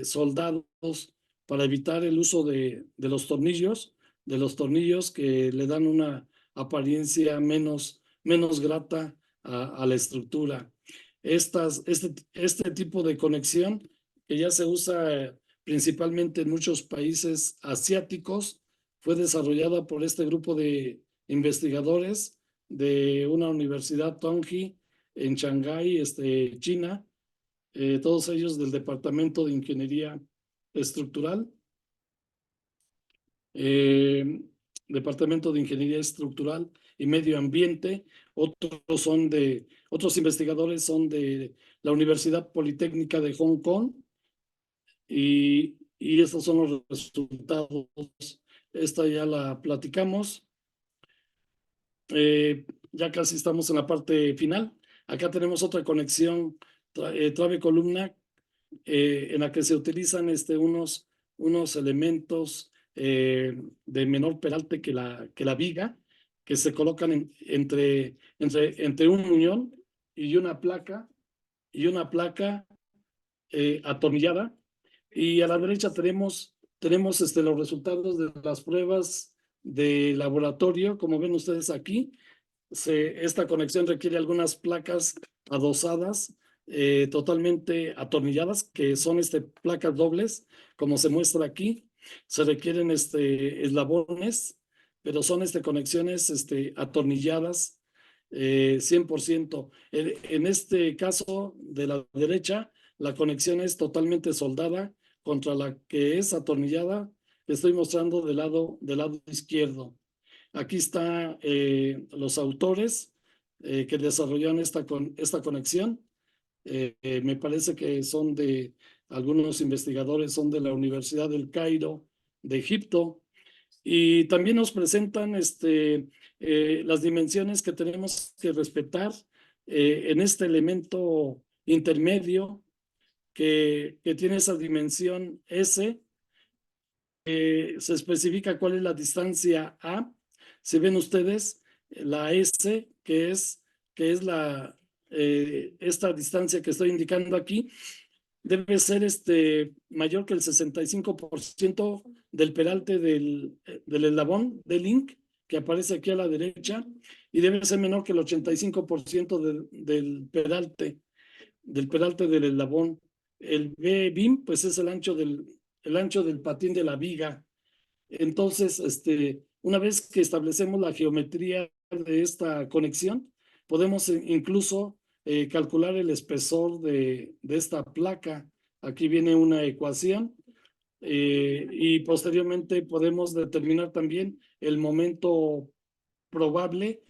soldados para evitar el uso de los tornillos que le dan una apariencia menos grata a la estructura. Este tipo de conexión que ya se usa principalmente en muchos países asiáticos, fue desarrollada por este grupo de investigadores de una universidad Tongji en Shanghái, China, todos ellos del Departamento de Ingeniería Estructural. Departamento de Ingeniería Estructural y Medio Ambiente. Otros investigadores son de la Universidad Politécnica de Hong Kong y estos son los resultados. Esta ya la platicamos. Ya casi estamos en la parte final. Acá tenemos otra conexión trave-columna en la que se utilizan unos elementos de menor peralte que la viga, que se colocan entre un muñón y una placa atornillada. Y a la derecha tenemos los resultados de las pruebas de laboratorio, como ven ustedes aquí. Esta conexión requiere algunas placas adosadas, totalmente atornilladas, que son placas dobles, como se muestra aquí. Se requieren eslabones, pero son conexiones atornilladas 100%. En este caso de la derecha, la conexión es totalmente soldada contra la que es atornillada. Que estoy mostrando del lado izquierdo. Aquí están los autores que desarrollaron esta conexión. Me parece que algunos investigadores son de la Universidad del Cairo, de Egipto, y también nos presentan las dimensiones que tenemos que respetar en este elemento intermedio que tiene esa dimensión S. Se especifica cuál es la distancia A. Si ven ustedes, la S, que es esta distancia que estoy indicando aquí, debe ser mayor que el 65% del peralte del eslabón del link que aparece aquí a la derecha, y debe ser menor que el 85% del peralte del eslabón. El B-BIM, pues es el ancho del patín de la viga. Entonces, una vez que establecemos la geometría de esta conexión, podemos incluso calcular el espesor de esta placa. Aquí viene una ecuación y posteriormente podemos determinar también el momento probable,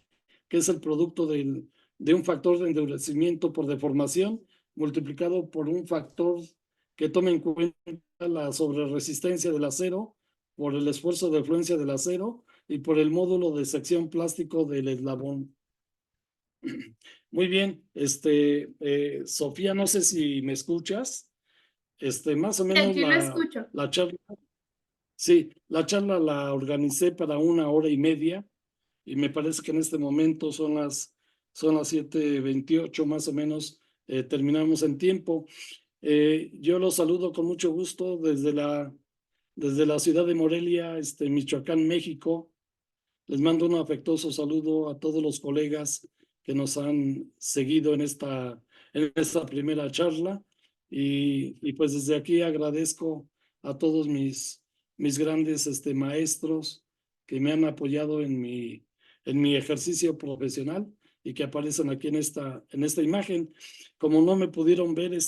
que es el producto de un factor de endurecimiento por deformación multiplicado por un factor que tome en cuenta la sobreresistencia del acero, por el esfuerzo de fluencia del acero y por el módulo de sección plástico del eslabón. Muy bien, Sofía, no sé si me escuchas. Más o Y menos aquí lo escucho. la charla, sí, la charla la organicé para 1 hora y media, y me parece que en este momento son las 7:28 más o menos. Terminamos en tiempo. Yo los saludo con mucho gusto desde la ciudad de Morelia, Michoacán, México. Les mando un afectuoso saludo a todos los colegas que nos han seguido en esta primera charla, y pues desde aquí agradezco a todos mis grandes maestros que me han apoyado en mi ejercicio profesional y que aparecen aquí en esta imagen. Como no me pudieron ver,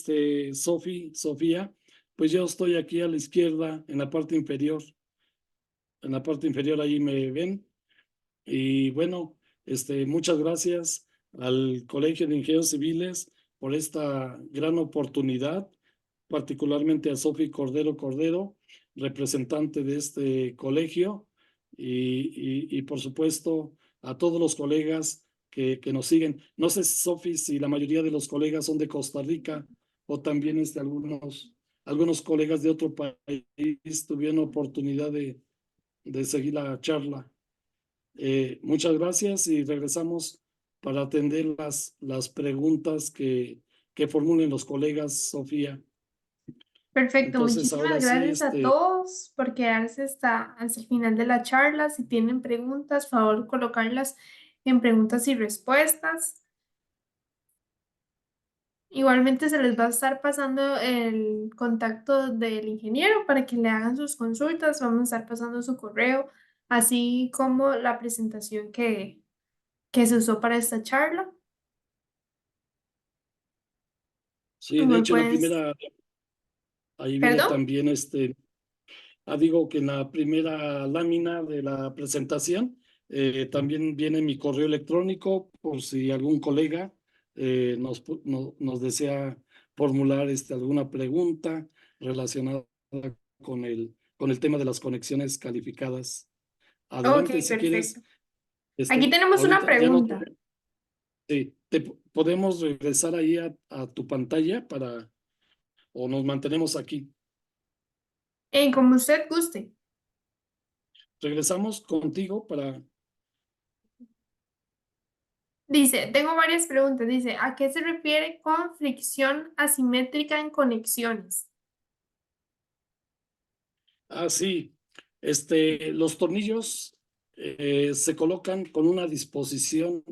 Sofía, pues yo estoy aquí a la izquierda, en la parte inferior. En la parte inferior ahí me ven. Y bueno, muchas gracias al Colegio de Ingenieros Civiles por esta gran oportunidad, particularmente a Sofi Cordero, representante de este colegio, y por supuesto a todos los colegas que nos siguen. No sé, Sofi, si la mayoría de los colegas son de Costa Rica o también algunos colegas de otro país tuvieron oportunidad de seguir la charla. Muchas gracias, y regresamos para atender las preguntas que formulen los colegas, Sofía. Perfecto, Entonces, muchísimas ahora sí, gracias a todos por quedarse hasta el final de la charla. Si tienen preguntas, favor colocarlas en preguntas y respuestas. Igualmente se les va a estar pasando el contacto del ingeniero para que le hagan sus consultas. Vamos a estar pasando su correo, así como la presentación que se usó para esta charla. sí, de Me hecho, en la puedes, primera, ahí viene perdón. también digo que en la primera lámina de la presentación también viene mi correo electrónico, por si algún colega nos desea formular alguna pregunta relacionada con el tema de las conexiones calificadas. Ok, Adelante, si quieres. perfecto. Aquí tenemos una Ahorita ya no te, pregunta. sí, podemos regresar ahí a tu pantalla o nos mantenemos aquí. Como usted guste. Regresamos contigo para. Dice, tengo varias preguntas. Dice, ¿a qué se refiere con fricción asimétrica en conexiones? Sí, los tornillos. se colocan con una disposición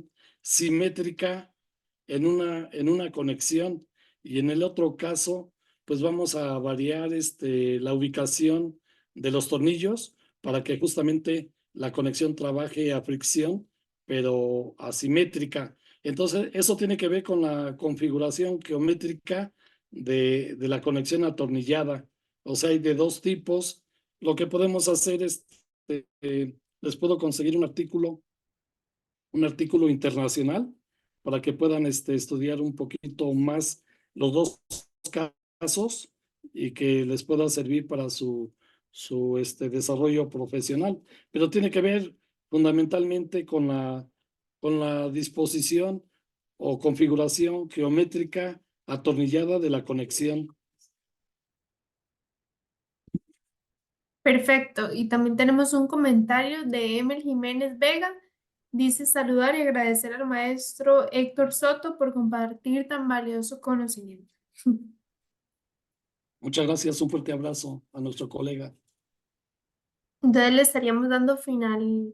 simétrica en una conexión, y en el otro caso, pues vamos a variar la ubicación de los tornillos para que justamente la conexión trabaje a fricción, pero asimétrica. Entonces, eso tiene que ver con la configuración geométrica de la conexión atornillada. O sea, hay de dos tipos. Lo que podemos hacer es, les puedo conseguir un artículo internacional para que puedan estudiar un poquito más los dos casos y que les pueda servir para su desarrollo profesional. Pero tiene que ver fundamentalmente con la disposición o configuración geométrica atornillada de la conexión. Perfecto. Y también tenemos un comentario de Emel Jiménez Vega. Dice saludar y agradecer al maestro Héctor Soto por compartir tan valioso conocimiento. Muchas gracias, un fuerte abrazo a nuestro colega. Entonces le estaríamos dando final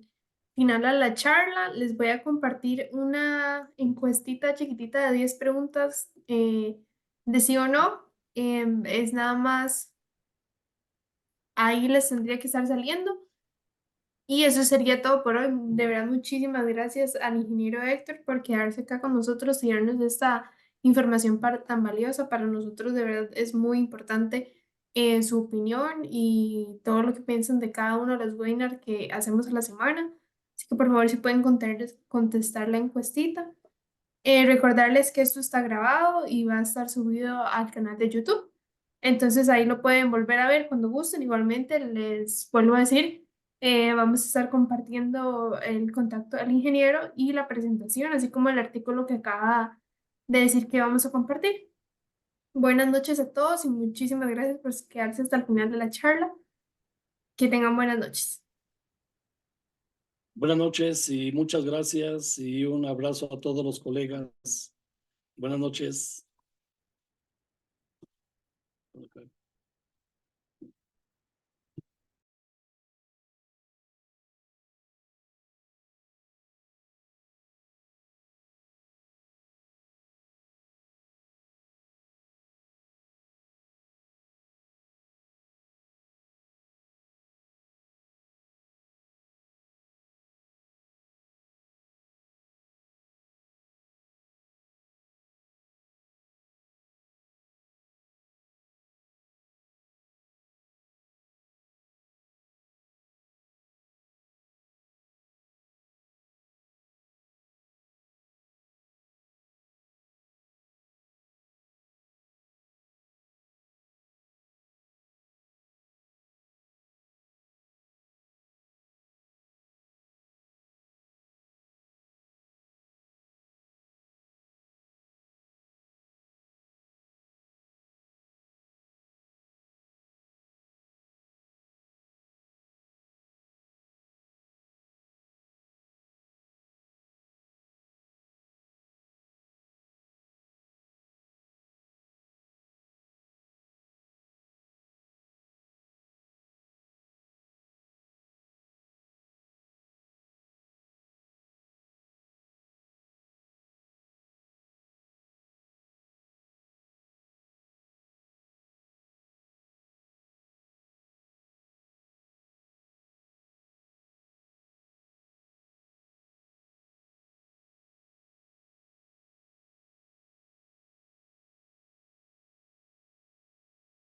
a la charla. Les voy a compartir una encuestita chiquitita de 10 preguntas de sí o no. Es nada más, ahí les tendría que estar saliendo. Y eso sería todo por hoy. De verdad, muchísimas gracias al ingeniero Héctor por quedarse acá con nosotros y darnos esta información tan valiosa. Para nosotros, de verdad, es muy importante su opinión y todo lo que piensan de cada uno de los webinars que hacemos a la semana. Así que por favor, si pueden contestar la encuestita. Recordarles que esto está grabado y va a estar subido al canal de YouTube. Entonces ahí lo pueden volver a ver cuando gusten. Igualmente les vuelvo a decir, vamos a estar compartiendo el contacto del ingeniero y la presentación, así como el artículo que acaba de decir que vamos a compartir. Buenas noches a todos y muchísimas gracias por quedarse hasta el final de la charla. Que tengan buenas noches. Buenas noches y muchas gracias y un abrazo a todos los colegas. Buenas noches. Okay.